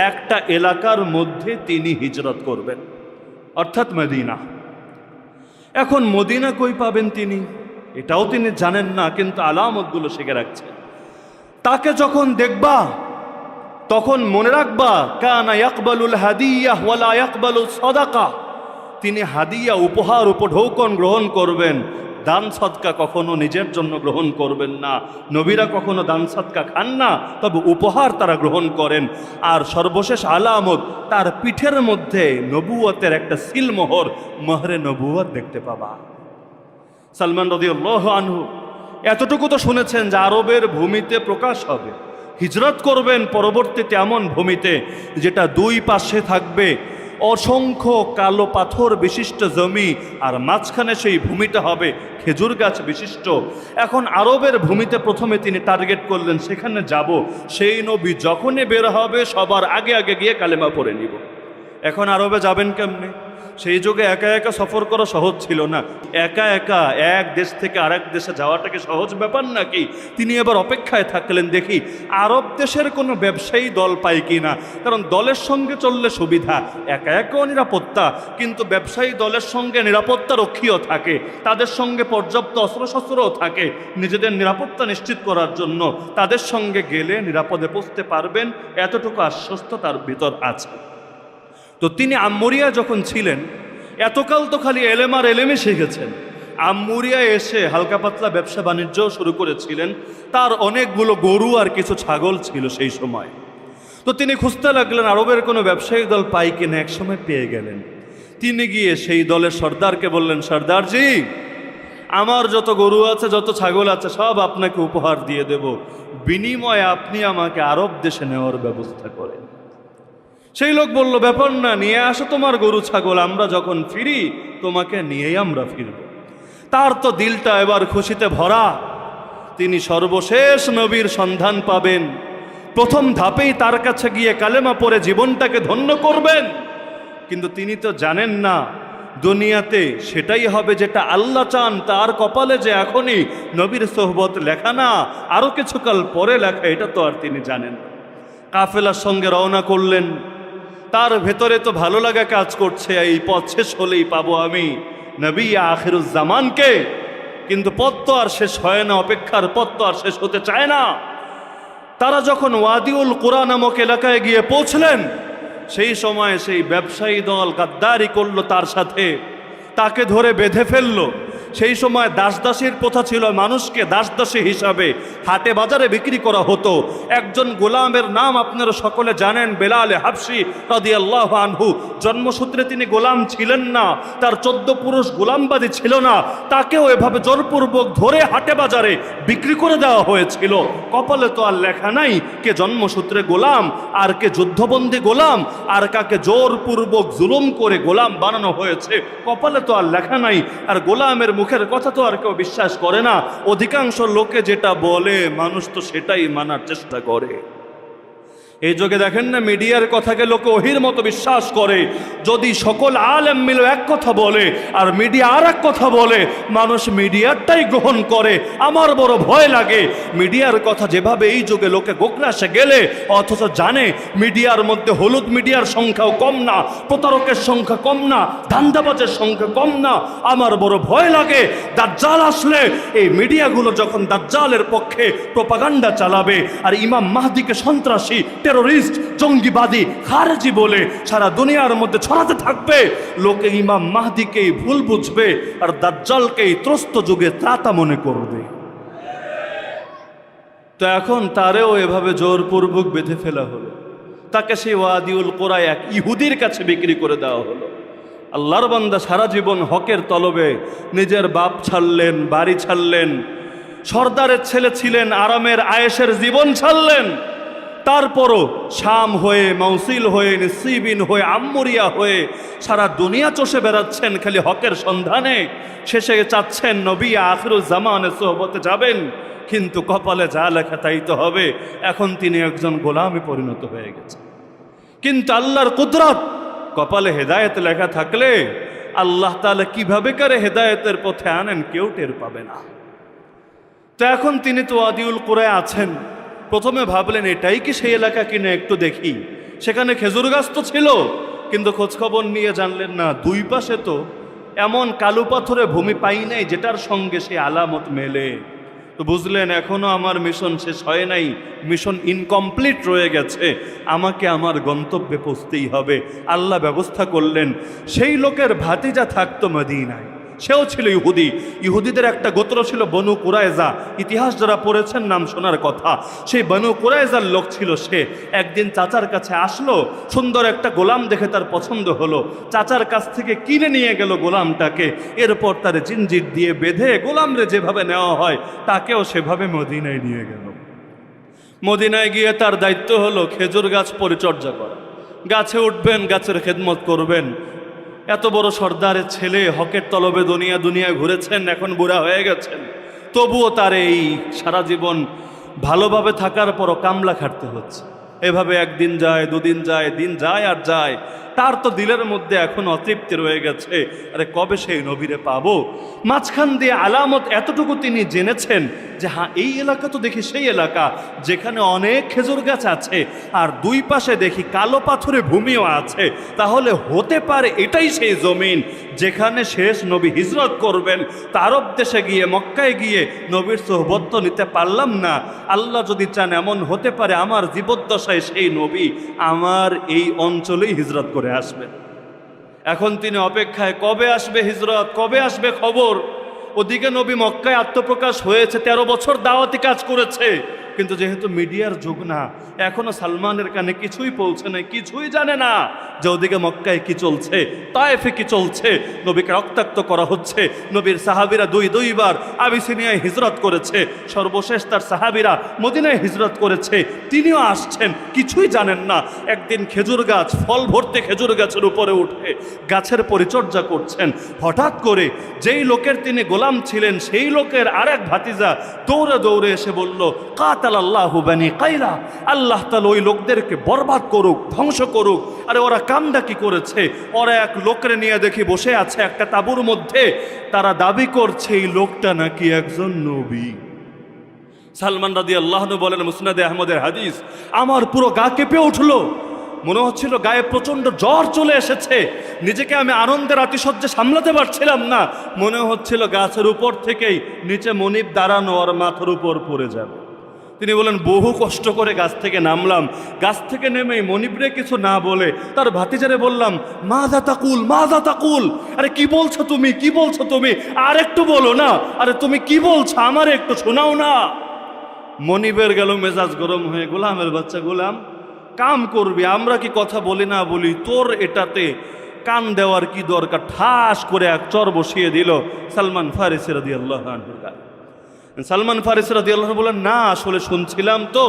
একটা এলাকার মধ্যে তিনি হিজরত করবেন, অর্থাৎ মদিনা। এখন মদিনা কই পাবেন তিনি, এটাও তিনি জানেন না, কিন্তু আলামতগুলো শিখে রাখছেন। তাকে যখন দেখবা তখন মনে রাখবা, কানা ইয়াকবালুল হাদিয়া ওয়ালা ইয়াকবালু সাদাকা, তিনি হাদিয়া, উপহার, উপঢৌকন গ্রহণ করবেন, দান সদকা কখনো নিজের জন্য গ্রহণ করবেন না। নবীরা কখনো দান সদকা খান না, তবে উপহার তারা গ্রহণ করেন। আর সর্বশেষ আলামত, তার পিঠের মধ্যে নবুয়তের একটা সিলমোহর, মোহরে নবুয়ত দেখতে পাবা। সালমান রাদিয়াল্লাহু আনহু এতটুকু তো শুনেছেন যে আরবের ভূমিতে প্রকাশ হবে, হিজরত করবেন পরবর্তীতে এমন ভূমিতে যেটা 2 পাশে থাকবে অসংখ্য কালো পাথর বিশিষ্ট জমি, আর মাঝখানে সেই ভূমিটা হবে খেজুর গাছ বিশিষ্ট। এখন আরবের ভূমিতে প্রথমে তিনি টার্গেট করলেন, সেখানে যাব, সেই নবী যখনই বের হবে সবার আগে আগে গিয়ে কালেমা পড়ে নিব। এখন আরবে যাবেন কেমনে? সেই যুগে একা একা সফর করা সহজ ছিল না। একা একা এক দেশ থেকে আরেক দেশে যাওয়াটাকে সহজ ব্যাপার নাকি? তিনি এবার অপেক্ষায় থাকলেন, দেখি আরব দেশের কোনো ব্যবসায়ী দল পাই কি না। কারণ দলের সঙ্গে চললে সুবিধা, একা একাও নিরাপত্তা, কিন্তু ব্যবসায়ী দলের সঙ্গে নিরাপত্তা রক্ষীও থাকে, তাদের সঙ্গে পর্যাপ্ত অস্ত্রশস্ত্রও থাকে, নিজেদের নিরাপত্তা নিশ্চিত করার জন্য তাদের সঙ্গে গেলে নিরাপদে পৌঁছতে পারবেন, এতটুকু আশ্বস্ত তার ভিতর আছে। তো তিনি আম্মুরিয়া যখন ছিলেন, এতকাল তো খালি এলেম আর এলেমই শিখেছেন। আম্মুরিয়া এসে হালকা পাতলা ব্যবসা বাণিজ্যও শুরু করেছিলেন। তার অনেকগুলো গরু আর কিছু ছাগল ছিল সেই সময়। তো তিনি খুঁজতে লাগলেন আরবের কোনো ব্যবসায়িক দল পাই কিনা। এক সময় পেয়ে গেলেন। তিনি গিয়ে সেই দলের সর্দারকে বললেন, সর্দারজি, আমার যত গরু আছে, যত ছাগল আছে, সব আপনাকে উপহার দিয়ে দেব, বিনিময়ে আপনি আমাকে আরব দেশে নেওয়ার ব্যবস্থা করেন। সেই লোক বলল, ব্যাপার না, নিয়ে আসো তোমার গরু ছাগল, আমরা যখন ফিরি তোমাকে নিয়েই আমরা ফিরব। তার তো দিলটা এবার খুশিতে ভরা। তিনি সর্বশেষ নবীর সন্ধান পাবেন, প্রথম ধাপেই তার কাছে গিয়ে কালেমা পড়ে জীবনটাকে ধন্য করবেন। কিন্তু তিনি তো জানেন না দুনিয়াতে সেটাই হবে যেটা আল্লাহ চান। তার কপালে যে এখনই নবীর সোহবত লেখা না, আরও কিছুকাল পরে লেখা, এটা তো আর তিনি জানেন না। কাফেলার সঙ্গে রওনা করলেন। তার ভেতরে তো ভালো লাগা কাজ করছে, এই পথ শেষ হলেই পাবো আমি নবী আখিরুজ্জামানকে। কিন্তু পথ তো আর শেষ হয় না, অপেক্ষার পথ তো আর শেষ হতে চায় না। তারা যখন ওয়াদিউল কুরা নামক এলাকায় গিয়ে পৌঁছলেন, সেই সময় সেই ব্যবসায়ী দল গাদ্দারি করলো তার সাথে, তাকে ধরে বেঁধে ফেললো। সেই সময় দাসদাসীর প্রথা ছিল, মানুষকে দাসদাসী হিসাবে হাটে বাজারে বিক্রি করা হতো। একজন গোলামের নাম আপনারা সকলে জানেন, বেলাল হাবশি রাদিয়াল্লাহু আনহু। জন্মসূত্রে তিনি গোলাম ছিলেন না, তার 14 পুরুষ গোলামবাদী ছিল না, তাকেও এভাবে জোরপূর্বক ধরে হাটে বাজারে বিক্রি করে দেওয়া হয়েছিল। কপালে তো আর লেখা নাই কে জন্মসূত্রে গোলাম আর কে যুদ্ধবন্দী গোলাম, আর কাকে জোরপূর্বক জুলুম করে গোলাম বানানো হয়েছে, কপালে তো আর লেখা নাই। আর গোলামের মুখের কথা তো আর কেউ বিশ্বাস করে না। অধিকাংশ লোকে যেটা বলে মানুষ তো সেটাই মানার চেষ্টা করে। এই যুগে দেখেন না, মিডিয়ার কথাকে লোকে ওহির মতো বিশ্বাস করে। যদি সকল আলেম মিলে এক কথা বলে আর মিডিয়া আর এক কথা বলে, মানুষ মিডিয়ারটাই গ্রহণ করে। আমার বড় ভয় লাগে মিডিয়ার কথা যেভাবে এই যুগে লোকে গোকরাসে গেলে, অথচ জানে মিডিয়ার মধ্যে হলুদ মিডিয়ার সংখ্যাও কম না, প্রতারকের সংখ্যা কম না, ধান্দাবাজের সংখ্যা কম না। আমার বড় ভয় লাগে দাজ্জাল আসলে এই মিডিয়াগুলো যখন দাজ্জালের পক্ষে প্রোপাগান্ডা চালাবে আর ইমাম মাহদিকে সন্ত্রাসী, টেরোরিস্ট, জঙ্গিবাদী, খারেজি বলে সারা দুনিয়ার মধ্যে ছড়াতে থাকবে, লোকে ইমাম মাহদিকেই ভুল বুঝবে আর দাজ্জালকেই ত্রস্ত যুগে ত্রাতা মনে করবে। তো এখন তারেও এভাবে জোরপূর্বক বেঁধে ফেলা হলো, তাকে সেই ওয়াদিউল কোরায় এক ইহুদির কাছে বিক্রি করে দেওয়া হলো। আল্লাহর বান্দা সারা জীবন হকের তলবে নিজের বাপ ছাড়লেন, বাড়ি ছাড়লেন, সর্দারের ছেলে ছিলেন, আরামের আয়েশের জীবন ছাড়লেন। তারপরও শাম হয়ে, মৌসিল হয়ে, নিসিবিন হয়ে, আম্মুরিয়া হয়ে সারা দুনিয়া চষে বেড়াচ্ছেন খালি হকের সন্ধানে। শেষে চাচ্ছেন নবী আখিরুজ জামানে সোহবতে যাবেন, কিন্তু কপালে যা লেখা তাই তো হবে। এখন তিনি একজন গোলামে পরিণত হয়ে গেছেন। কিন্তু আল্লাহর কুদরত, কপালে হেদায়েত লেখা থাকলে আল্লাহ তাআলা কিভাবে করে হেদায়েতের পথে আনেন কেউ টের পাবে না। তো এখন তিনি তো ওয়াদিউল কোরায় আছেন। প্রথমে ভাবলেন এটাই কি সেই এলাকা কিনা একটু দেখি। সেখানে খেজুর গাছ তো ছিল, কিন্তু খোঁজখবর নিয়ে জানলেন না দুই পাশে তো এমন কালো পাথরে ভূমি পাই নাই যেটার সঙ্গে সেই আলামত মেলে। তো বুঝলেন এখনো আমার মিশন শেষ হয় নাই, মিশন ইনকমপ্লিট রয়ে গেছে, আমাকে আমার গন্তব্যে পৌঁছতেই হবে। আল্লাহ ব্যবস্থা করলেন, সেই লোকের ভাতিজা থাকতো মদিনায়, সেও ছিল ইহুদি। ইহুদিদের একটা গোত্র ছিল বনু কুরাইজা, ইতিহাস যারা পড়েছেন নাম শোনার কথা। সেই বনু কুরাইজার লোক ছিল সে। একদিন চাচার কাছে আসলো, সুন্দর একটা গোলাম দেখে তার পছন্দ হলো, চাচার কাছ থেকে কিনে নিয়ে গেল গোলামটাকে। এরপর তার জিনজির দিয়ে বেঁধে গোলামরে যেভাবে নেওয়া হয় তাকেও সেভাবে মদিনায় নিয়ে গেল। মদিনায় গিয়ে তার দায়িত্ব হলো খেজুর গাছ পরিচর্যা করা, গাছে উঠবেন, গাছের খেদমত করবেন। এত বড় সর্দারের ছেলে, হকের তলবে দুনিয়া দুনিয়া ঘুরেছেন, এখন বুড়া হয়ে গেছেন, তবুও তার এই সারা জীবন ভালোভাবে থাকার পরও কামলা খাটতে হচ্ছে। এভাবে একদিন যায়, দুদিন যায়, দিন যায় আর যায়। তার তো দিলের মধ্যে এখন অতৃপ্তি রয়ে গেছে, আরে কবে সেই নবীরে পাবো। মাঝখান দিয়ে আলামত এতটুকু তিনি জেনেছেন যে হ্যাঁ এই এলাকা তো দেখি সেই এলাকা যেখানে অনেক খেজুর গাছ আছে আর দুই পাশে দেখি কালো পাথরে ভূমিও আছে, তাহলে হতে পারে এটাই সেই জমিন যেখানে শেষ নবী হিজরত করবেন। তা আরব দেশে গিয়ে, মক্কায় গিয়ে নবীর সোহবত নিতে পারলাম না, আল্লাহ যদি চান এমন হতে পারে আমার জীবদ্দশায় সেই নবী আমার এই অঞ্চলেই হিজরত করে আসবেন। এখন তিনি অপেক্ষায়, কবে আসবে হিজরত, কবে আসবে খবর। ওদিকে নবী মক্কায় আত্মপ্রকাশ হয়েছে, 13 বছর দাওয়াতি কাজ করেছে, কিন্তু যেহেতু মিডিয়ার যুগ না, এখনো সালমানের কানে কিছুই পৌঁছে নাই, কিছুই জানে না যে ওদিকে মক্কায় কি চলছে, তায়েফে কি চলছে। নবীকে রক্তাক্ত করা হচ্ছে। নবীর সাহাবীরা দুইবার আবিসিনিয়ায় হিজরত করেছে, সর্বশেষ তার সাহাবীরা মদিনায় হিজরত করেছে, তিনিও আসছেন, কিছুই জানেন না। একদিন খেজুর গাছ, ফল ভর্তি খেজুর গাছের উপরে উঠে গাছের পরিচর্যা করছেন। হঠাৎ করে যেই লোকের তিনি গোলাম ছিলেন সেই লোকের আরেক ভাতিজা দৌড়ে দৌড়ে এসে বলল, কাতালাল্লাহু বানি কাইলা, আল্লাহ তাআলা ওই লোকদেরকে বরবাদ করুক, ধ্বংস করুক। আরে ওরা কামটা কি করেছে? ওরা এক লোকরে নিয়ে দেখি বসে আছে একটা তাঁবুর মধ্যে, তারা দাবি করছে এই লোকটা নাকি একজন নবী। সালমান রাদিয়াল্লাহু আনহু বলেন, মুসনাদে আহমদের হাদিস, আমার পুরো গা কেঁপে উঠলো, মনে হচ্ছিল গায়ে প্রচন্ড জ্বর চলে এসেছে, নিজেকে আমি আনন্দের আতিশয্যে সামলাতে পারছিলাম না। মনে হচ্ছিল গাছের উপর থেকেই নিচে মনিব দাঁড়ানো আর মাথার উপর পড়ে যাবে। তিনি বলেন বহু কষ্ট করে গাছ থেকে নামলাম, গাছ থেকে নেমেই মনিবরে কিছু না বলে তার ভাতিজারে বললাম, মাযা তাকুল মাযা তাকুল, আরে কি বলছো তুমি, কি বলছো তুমি, আর একটু বলো না, আরে তুমি কি বলছো আমার একটু শোনাও না। মনিবের গেল মেজাজ গরম হয়ে, গোলামের বাচ্চা গোলাম, কাম করবি, আমরা কি কথা বলি না বলি, তোর এটাতে কান দেওয়ার কি দরকার। ঠাস করে এক চর বসিয়ে দিল সালমান ফারিসি রাদিয়াল্লাহু আনহু। সালমান ফারিসি রাদিয়াল্লাহু আনহু বলেন, না আসলে শুনছিলাম তো,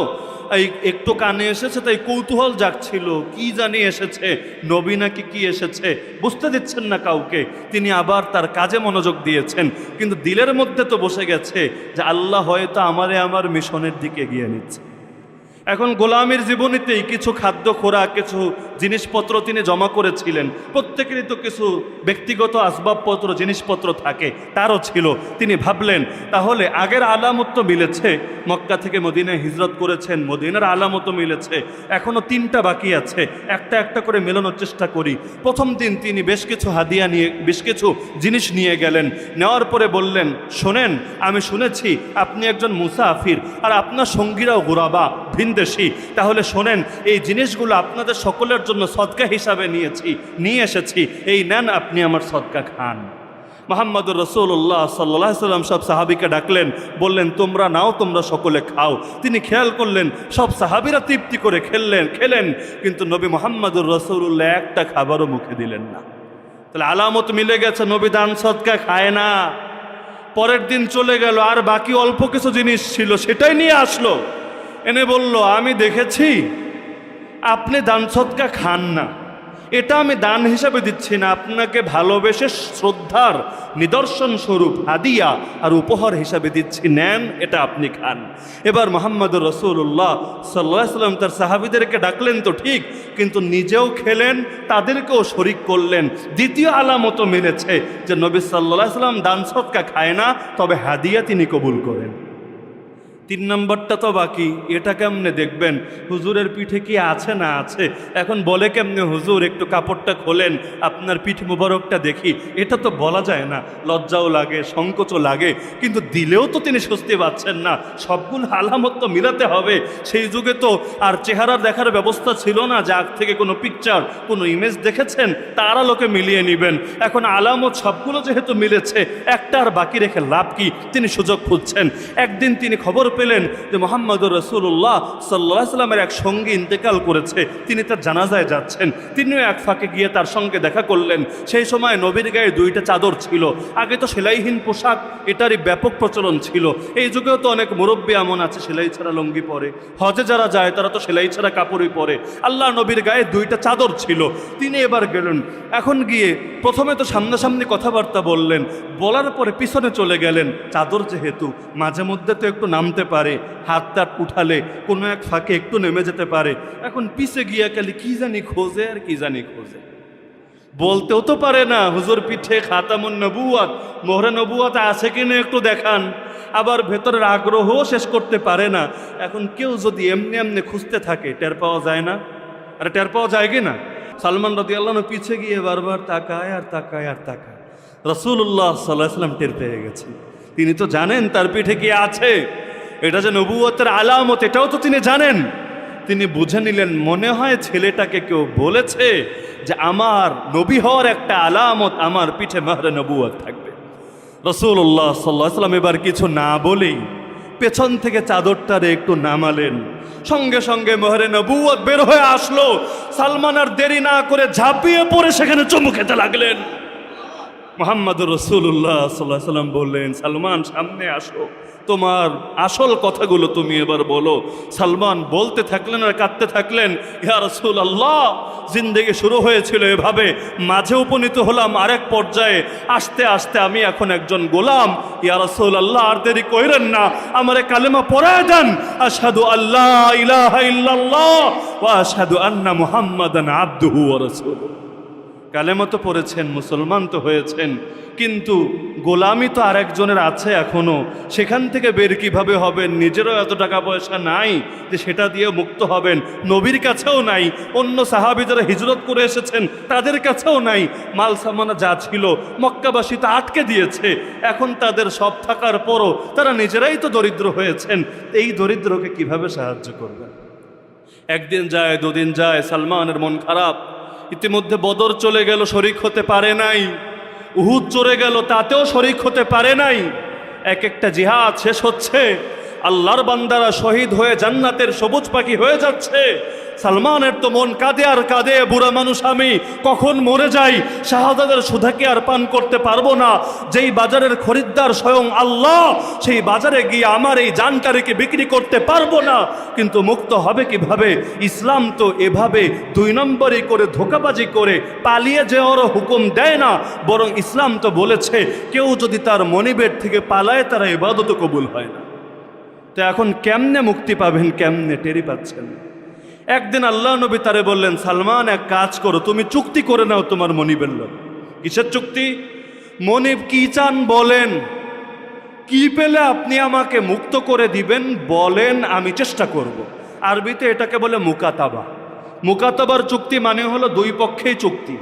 এই একটু কানে এসেছে তাই কৌতূহল জাগছিল, কি জানি এসেছে, নবী নাকি কি এসেছে, বুঝতে দিচ্ছেন না কাউকে। তিনি আবার তার কাজে মনোযোগ দিয়েছেন, কিন্তু দিলের মধ্যে তো বসে গেছে যে আল্লাহ হয়তো আমারে আমার মিশনের দিকে এগিয়ে নিচ্ছে। এখন গোলামের জীবনীতেই কিছু খাদ্য খোরাক, কিছু জিনিসপত্র তিনি জমা করেছিলেন। প্রত্যেকেরই তো কিছু ব্যক্তিগত আসবাবপত্র জিনিসপত্র থাকে, তারও ছিল। তিনি ভাবলেন তাহলে আগের আলামত তো মিলেছে, মক্কা থেকে মদিনায় হিজরত করেছেন, মদিনার আলামত মিলেছে, এখনও 3টা বাকি আছে, একটা একটা করে মেলানোর চেষ্টা করি। প্রথম দিন তিনি বেশ কিছু হাদিয়া নিয়ে, বেশ কিছু জিনিস নিয়ে গেলেন। নেওয়ার পরে বললেন, শোনেন, আমি শুনেছি আপনি একজন মুসাফির আর আপনার সঙ্গীরাও গুরাবা, ভিনদেশী, তাহলে শোনেন, এই জিনিসগুলো আপনাদের সকলের জন্য সদকা হিসাবে নিয়ে এসেছি, এই নেন, আপনি আমার সদকা খান। মুহাম্মদুর রাসূলুল্লাহ সাল্লাল্লাহু আলাইহি ওয়াসাল্লাম সব সাহাবীকে ডাকলেন, বললেন তোমরা নাও, তোমরা সকলে খাও। তিনি খেয়াল করলেন সব সাহাবীরা তৃপ্তি করে খেলেন, কিন্তু নবী মুহাম্মদুর রাসূলুল্লাহ একটা খাবারও মুখে দিলেন না। তাহলে আলামত মিলে গেছে, নবী দান সদকা খায় না। পরের দিন চলে গেল, আর বাকি অল্প কিছু জিনিস ছিল সেটাই নিয়ে আসলো, এনে বলল, আমি দেখেছি আপনি দান সদকা খান না, এটা আমি দান হিসাবে দিচ্ছি না, আপনাকে ভালোবেসে শ্রদ্ধার নিদর্শন স্বরূপ হাদিয়া আর উপহার হিসাবে দিচ্ছি, নেন, এটা আপনি খান। এবার মুহাম্মদুর রাসূলুল্লাহ সাল্লাল্লাহু আলাইহি ওয়াসাল্লাম তার সাহাবীদেরকে ডাকলেন তো ঠিক, কিন্তু নিজেও খেলেন, তাদেরকেও শরিক করলেন। দ্বিতীয় আলামত মিলেছে যে নবী সাল্লাল্লাহু আলাইহি ওয়াসাল্লাম দান সদকা খায় না, তবে হাদিয়া তিনি কবুল করেন। 3 নম্বরটা তো বাকি, এটা কেমনে দেখবেন, হুজুরের পিঠে কি আছে না আছে। এখন বলে কেমনে, হুজুর একটু কাপড়টা খোলেন, আপনার পিঠ মুবারকটা দেখি, এটা তো বলা যায় না, লজ্জাও লাগে, সংকোচও লাগে, কিন্তু দিলেও তো তিনি স্বস্তি পাচ্ছেন না। সবগুলো আলামত তো মিলাতে হবে। সেই যুগে তো আর চেহারা দেখার ব্যবস্থা ছিল না, যে আগ থেকে কোনো পিকচার, কোনো ইমেজ দেখেছেন তার আলোকে মিলিয়ে নেবেন। এখন আলামত সবগুলো যেহেতু মিলেছে, একটা আর বাকি রেখে লাভ কি, তিনি সুযোগ খুঁজছেন। একদিন তিনি খবর পেলেন যে মুহাম্মদুর রাসূলুল্লাহ সাল্লাল্লাহু আলাইহি ওয়াসাল্লামের এক সঙ্গী ইন্তেকাল করেছে, তিনি তার জানাজায় যাচ্ছেন। তিনিও এক ফাঁকে গিয়ে তার সঙ্গে দেখা করলেন। সেই সময় নবীর গায়ে 2টা চাদর ছিল। আগে তো সেলাইহীন পোশাক, এটারই ব্যাপক প্রচলন ছিল। এই যুগেও তো অনেক মুরব্বী এমন আছে সেলাই ছাড়া লুঙ্গি পরে, হজে যারা যায় তারা তো সেলাই ছাড়া কাপড়ই পরে। আল্লাহ নবীর গায়ে 2টা চাদর ছিল। তিনি এবার গেলেন, এখন গিয়ে প্রথমে তো সামনাসামনি কথাবার্তা বললেন, বলার পরে পিছনে চলে গেলেন। চাদর যেহেতু মাঝে মধ্যে তো একটু নামতে পারে, হাত তাট উঠালে কোনো এক ফাঁকে একটু নেমে যেতে পারে। এখন পিছে গিয়া খালি কি জানি খোঁজে আর কি জানি খোঁজে, বলতেও তো পারে না হুজুর পিঠে খাতামুন নবুয়াত, মোহরে নবুয়াত আছে কিনা একটু দেখান, আবার ভেতরের আগ্রহও শেষ করতে পারে না। এখন কেউ যদি এমনি এমনি খুঁজতে থাকে, টের পাওয়া যায় না? আরে টের পাওয়া যায় কি না? সালমান রাদিয়াল্লাহু আনহু পিছে গিয়ে বারবার তাকায় আর তাকায় আর তাকায়। রাসূলুল্লাহ সাল্লাল্লাহু আলাইহি ওয়াসাল্লাম টের পেয়ে গেছেন। তিনি তো জানেন তার পিঠে কি আছে, এটা যে নবুয়তের আলামত, এটাও তো তিনি জানেন। তিনি বুঝে নিলেন, মনে হয় ছেলেটাকে কেউ বলেছে যে আমার নবী হওয়ার একটা আলামত, আমার পিঠে মাহরে নবুয়ত থাকবে। রাসূলুল্লাহ সাল্লাল্লাহু আলাইহি ওয়াসাল্লাম এবার কিছু না বলেই পেছন থেকে চাদরটারে একটু নামালেন। সঙ্গে সঙ্গে মাহরে নবুয়ত বের হয়ে আসলো। সালমান আর দেরি না করে ঝাঁপিয়ে পড়ে সেখানে চুমু খেতে লাগলেন। মুহাম্মদুর রাসূলুল্লাহ সাল্লাল্লাহু আলাইহি ওয়াসাল্লাম বললেন, সালমান সামনে আসো, তোমার আসল কথাগুলো তুমি এবার বলো। সালমান বলতে থাকলেন আর কাঁদতে থাকলেন, ইয়া রাসূলুল্লাহ, জিন্দেগি শুরু হয়েছিল এভাবে, মাঝে উপনীত হলাম আরেক পর্যায়ে, আস্তে আস্তে আমি এখন একজন গোলাম। ইয়া রাসূলুল্লাহ, আর দেরি কইরেন না, আমারে কালেমা পড়ায় দেন, আশহাদু আল্লা ইলাহা ইল্লাল্লাহ ওয়া আশহাদু আন্না মুহাম্মাদান আবদুহু ওয়া রাসূলুহু। কালেমা তো পড়েছেন, মুসলমান তো হয়েছেন, কিন্তু গোলামি তো আরেকজনের আছে এখনো। সেখান থেকে বের কিভাবে হবেন? নিজেরও এত টাকা পয়সা নাই যে সেটা দিয়ে মুক্ত হবেন, নবীর কাছেও নাই, অন্য সাহাবী যারা হিজরত করে এসেছেন তাদের কাছেও নাই। মাল সামানা যা ছিল মক্কাবাসী তা আটকে দিয়েছে, এখন তাদের সব থাকার পরও তারা নিজেরাই তো দরিদ্র হয়েছেন। এই দরিদ্রকে কিভাবে সাহায্য করবেন? একদিন যায়, দুদিন যায়, সালমানের মন খারাপ। ইতিমধ্যে বদর চলে গেল, শরিক হতে পারে নাই। উহুদ চলে গেল, তাতেও শরিক হতে পারে নাই। এক একটা জিহাদ শেষ হচ্ছে, আল্লাহর বান্দারা শহীদ হয়ে জান্নাতের সবুজ পাখি হয়ে যাচ্ছে। সালমানের তো মন কাঁদে আর কাঁদে, বুড়া মানুষ আমি, কখন মরে যাই, শাহাদাতের সুধাকে আর পান করতে পারবো না। যেই বাজারের খরিদ্দার স্বয়ং আল্লাহ, সেই বাজারে গিয়ে আমার এই জানকারীকে বিক্রি করতে পারবো না। কিন্তু মুক্ত হবে কিভাবে? ইসলাম তো এভাবে 2 নম্বরই করে, ধোকাবাজি করে পালিয়ে যাওয়ারও হুকুম দেয় না, বরং ইসলাম তো বলেছে কেউ যদি তার মনিবের থেকে পালায় তারা ইবাদত কবুল হয় না। তো এখন কেমনে মুক্তি পাবেন, কেমনে টেরি পাচ্ছেন? একদিন আল্লাহ নবী তারে বললেন, সালমান এক কাজ করো, তুমি চুক্তি করে নাও তোমার মনিবের লোক। কিসের চুক্তি? মনিব কি চান বলেন, কি পেলে আপনি আমাকে মুক্ত করে দিবেন বলেন, আমি চেষ্টা করব। আরবিতে এটাকে বলে মুকাতাবা। মুকাতাবার চুক্তি মানে হলো 2 পক্ষেই চুক্তি।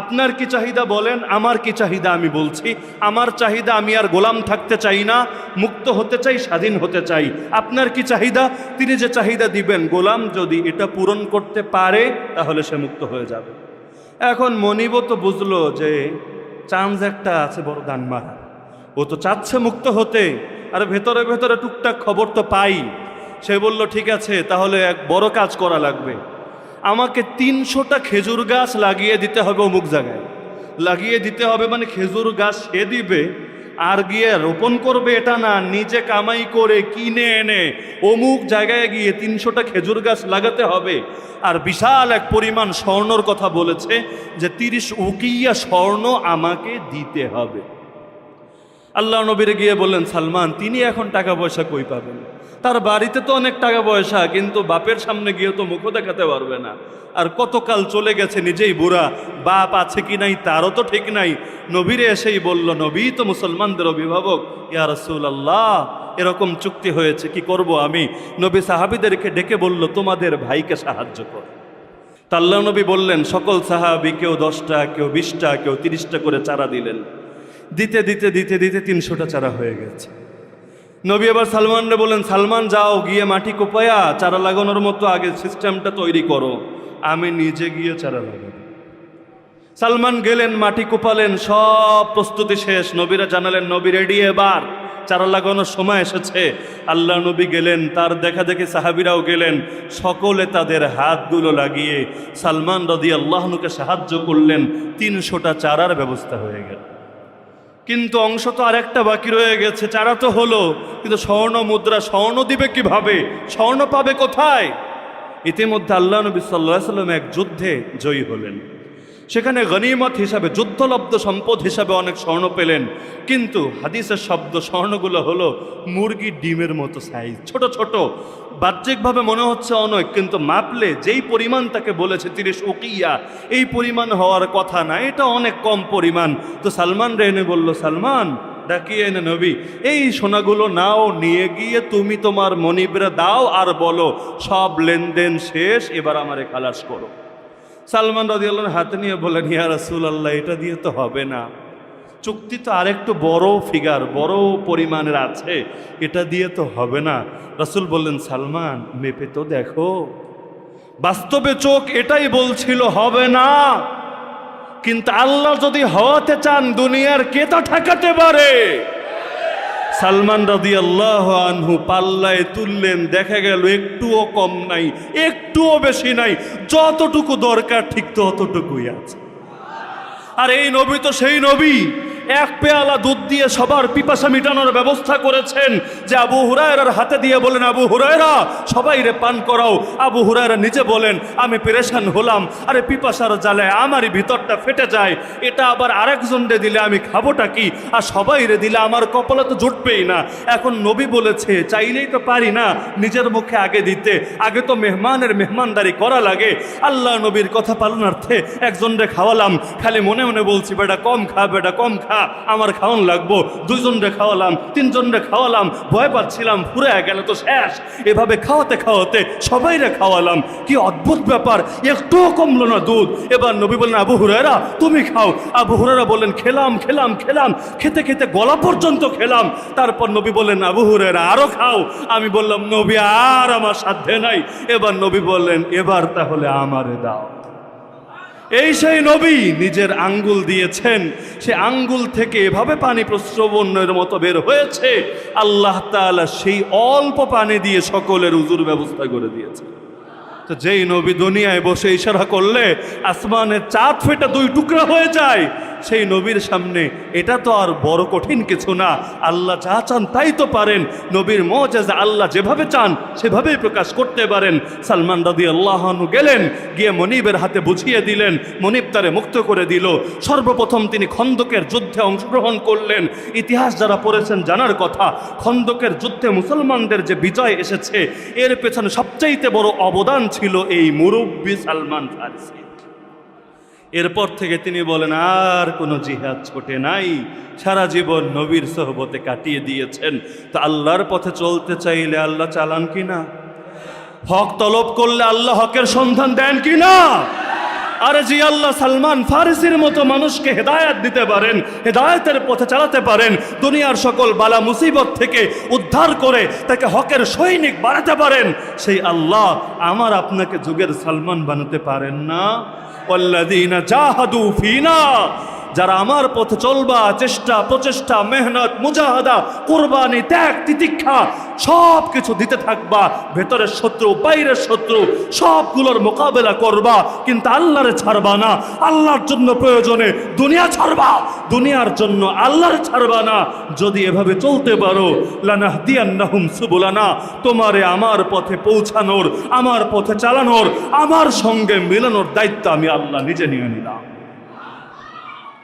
আপনার কি চাহিদা বলেন, আমার কি চাহিদা আমি বলছি। আমার চাহিদা, আমি আর গোলাম থাকতে চাই না, মুক্ত হতে চাই, স্বাধীন হতে চাই। আপনার কি চাহিদা? তিনি যে চাহিদা দিবেন, গোলাম যদি এটা পূরণ করতে পারে তাহলে সে মুক্ত হয়ে যাবে। এখন মনিব তো বুঝলো যে চান্স একটা আছে বড় দান মারা, ও তো চাচ্ছে মুক্ত হতে, আর ভেতরে ভেতরে টুকটাক খবর তো পাই। সে বলল, ঠিক আছে, তাহলে এক বড় কাজ করা লাগবে, আমাকে 300টা খেজুর গাছ লাগিয়ে দিতে হবে অমুক জায়গায়। লাগিয়ে দিতে হবে মানে খেজুর গাছ সে দিবে, আর গিয়ে রোপণ করবে এটা না, নিজে কামাই করে কিনে এনে অমুক জায়গায় গিয়ে 300টা খেজুর গাছ লাগাতে হবে। আর বিশাল এক পরিমাণ স্বর্ণর কথা বলেছে যে 30 উকিয়া স্বর্ণ আমাকে দিতে হবে। আল্লাহ নবীরে গিয়ে বললেন, সালমান তিনি এখন টাকা পয়সা কই পাবেন? তার বাড়িতে তো অনেক টাকা পয়সা, কিন্তু বাপের সামনে গিয়ে তো মুখও দেখাতে পারবে না। আর কতকাল চলে গেছে, নিজেই বুড়া, বাপ আছে কি নাই তারও তো ঠিক নাই। নবীরে এসেই বলল, নবী তো মুসলমানদের অভিভাবক, ইয়া রাসূলুল্লাহ এরকম চুক্তি হয়েছে, কি করব আমি? নবী সাহাবীদেরকে ডেকে বলল, তোমাদের ভাইকে সাহায্য কর। তা আল্লাহ নবী বললেন, সকল সাহাবী কেউ 10টা, কেউ 20টা, কেউ 30টা করে চারা দিলেন। দিতে দিতে দিতে দিতে 300টা চারা হয়ে গেছে। নবী আবার সালমানরে বললেন, সালমান যাও গিয়ে মাটি কোপায়া চারা লাগানোর মতো আগে সিস্টেমটা তৈরি করো, আমি নিজে গিয়ে চারা লাগাবো। সালমান গেলেন, মাটি কোপালেন, সব প্রস্তুতি শেষ। নবীরা জানালেন, নবী রেডি, এবার চারা লাগানোর সময় এসেছে। আল্লাহ নবী গেলেন, তার দেখা দেখি সাহাবীরাও গেলেন, সকলে তাদের হাতগুলো লাগিয়ে সালমান রাদিয়াল্লাহু আনহুকে সাহায্য করলেন। 300টা চারার ব্যবস্থা হয়ে গেল। কিন্তু অংশ তো আরেকটা বাকি রয়ে গেছে। চারা তো হলো, কিন্তু স্বর্ণ মুদ্রা, স্বর্ণ দিবে কিভাবে? স্বর্ণ পাবে কোথায়? ইতিমধ্যে আল্লাহ নবী সাল্লাল্লাহু আলাইহি ওয়াসাল্লাম এক যুদ্ধে জয়ী হলেন। সেখানে গনিমত হিসাবে, যুদ্ধলব্ধ সম্পদ হিসাবে অনেক স্বর্ণ পেলেন। কিন্তু হাদিসের শব্দ স্বর্ণগুলো হলো মুরগির ডিমের মতো সাইজ, ছোট ছোট। বাহ্যিকভাবে মনে হচ্ছে অনেক, কিন্তু মাপলে যেই পরিমাণ তাকে বলেছে 30 উকিয়া, এই পরিমাণ হওয়ার কথা না, এটা অনেক কম পরিমাণ। তো সালমান রেনে বলল, সালমান ডাকিয়ে এনে নবী এই সোনাগুলো নাও, নিয়ে গিয়ে তুমি তোমার মনিবরে দাও, আর বলো সব লেনদেন শেষ, এবার আমারে খালাস করো। সালমান রাদিয়াল্লাহু আনহু হাতে নিয়ে বলেন, ইয়া রাসূলুল্লাহ এটা দিয়ে তো হবে না, চুক্তি তো আরেকটু বড় ফিগার, বড় পরিমাণের আছে, এটা দিয়ে তো হবে না। রাসূল বললেন, সালমান মেপে তো দেখো। বাস্তবে চোখ এটাই বলছিল হবে না, কিন্তু আল্লাহ যদি হওয়াতে চান দুনিয়ার কে তা ঠেকাতে পারে? সালমান রাদিয়াল্লাহু আনহু পাল্লায় তুললেন, দেখা গেল একটুও কম নাই, একটুও বেশি নাই, যতটুকু দরকার ঠিক ততটুকুই আছে। আর এই নবী তো সেই নবী, এক পেয়ালা দুধ দিয়ে সবার পিপাসা মিটানোর ব্যবস্থা করেছেন, যে আবু হুরায়রার হাতে দিয়ে বলেন, আবু হুরায়রা সবাই রে পান করাও। আবু হুরায়রা নিজে বলেন, আমি পেরেশান হলাম, আরে পিপাসার জ্বালায় আমারই ভিতরটা ফেটে যায়, এটা আবার আরেকজন রে দিলে আমি খাবোটা কি, আর সবাই রে দিলে আমার কপালে তো জুটবেই না। এখন নবী বলেছে চাইলেই তো পারি না নিজের মুখে আগে দিতে, আগে তো মেহমানের মেহমানদারি করা লাগে। আল্লাহ নবীর কথা পালনার্থে একজন রে খাওয়ালাম, খালি মনে মনে বলছি বেটা কম খা, বেটা কম খা, আমার খাওয়ান লাগবো। দুইজন রে খাওয়ালাম, তিনজন রে খাওয়ালাম, ভয় পাচ্ছিলাম ফুরে গেলে তো শেষ। এভাবে খাওয়াতে খাওয়াতে সবাই রে খাওয়ালাম। কি অদ্ভুত ব্যাপার, একটুও কমলো না দুধ। এবার নবী বললেন, আবু হুরায়রা তুমি খাও। আবু হুরায়রা বললেন, খেলাম খেলাম খেলাম, খেতে খেতে গলা পর্যন্ত খেলাম। তারপর নবী বললেন, আবু হুরায়রা আরো খাও। আমি বললাম, নবী আর আমার সাধ্যে নাই। এবার নবী বললেন, এবার তাহলে আমারে দাও। এই সেই নবী নিজের আঙ্গুল দিয়েছেন, সে আঙ্গুল থেকে এভাবে পানি প্রস্রবণের মতো বের হয়েছে। আল্লাহ তাআলা সেই অল্প পানি দিয়ে সকলের উজুর ব্যবস্থা করে দিয়েছে। তো যেই নবী দুনিয়ায় বসে ইশারা করলে আসমানের চাঁদ ফেটে দুই টুকরা হয়ে যায়, সেই নবীর সামনে এটা তো আর বড় কঠিন কিছু না। আল্লাহ যা চান তাই তো পারেন। নবীর মুজিজা আল্লাহ যেভাবে চান সেভাবেই প্রকাশ করতে পারেন। সালমান রাদিয়াল্লাহু আনহু গেলেন, গিয়ে মনিবের হাতে বুঝিয়ে দিলেন, মনিব তারে মুক্ত করে দিল। সর্বপ্রথম তিনি খন্দকের যুদ্ধে অংশগ্রহণ করলেন। ইতিহাস যারা পড়েছেন জানার কথা, খন্দকের যুদ্ধে মুসলমানদের যে বিজয় এসেছে এর পেছনে সবচাইতে বড় অবদান ছিল এই মুরব্বী সালমান ফারসি। এরপর থেকে তিনি বলেন, আর কোনো জিহাদ ছোটে নাই, সারা জীবন নবীর সোহবতে কাটিয়ে দিয়েছেন। তো আল্লাহর পথে চলতে চাইলে আল্লাহ চালান কিনা? হক তলব করলে আল্লাহ হকের সন্ধান দেন কিনা? আরে জি, আল্লাহ সালমান ফারসির মতো মানুষকে হেদায়েত দিতে পারেন, হেদায়েতের পথে চালাতে পারেন, দুনিয়ার সকল বালা মুসিবত থেকে উদ্ধার করে তাকে হকের সৈনিক বানাতে পারেন। সেই আল্লাহ আমার আপনাকে যুগের সালমান বানাতে পারেন না? ওয়াল্লাযীনা জাহাদু ফীনা, যারা আমার পথে চলবা, চেষ্টা প্রচেষ্টা মেহনত মুজাহাদা কুরবানি ত্যাগ তিতিক্ষা সব কিছু দিতে থাকবা, ভেতরের শত্রু বাইরের শত্রু সবগুলোর মোকাবেলা করবা, কিন্তু আল্লাহরে ছাড়বা না। আল্লাহর জন্য প্রয়োজনে দুনিয়া ছাড়বা, দুনিয়ার জন্য আল্লাহর ছাড়বা না। যদি এভাবে চলতে পারো, লানাহদিয়ান্নাহুম সুবুলানা, তোমারে আমার পথে পৌঁছানোর, আমার পথে চালানোর, আমার সঙ্গে মেলানোর দায়িত্ব আমি আল্লাহ নিজে নিয়ে নিলাম।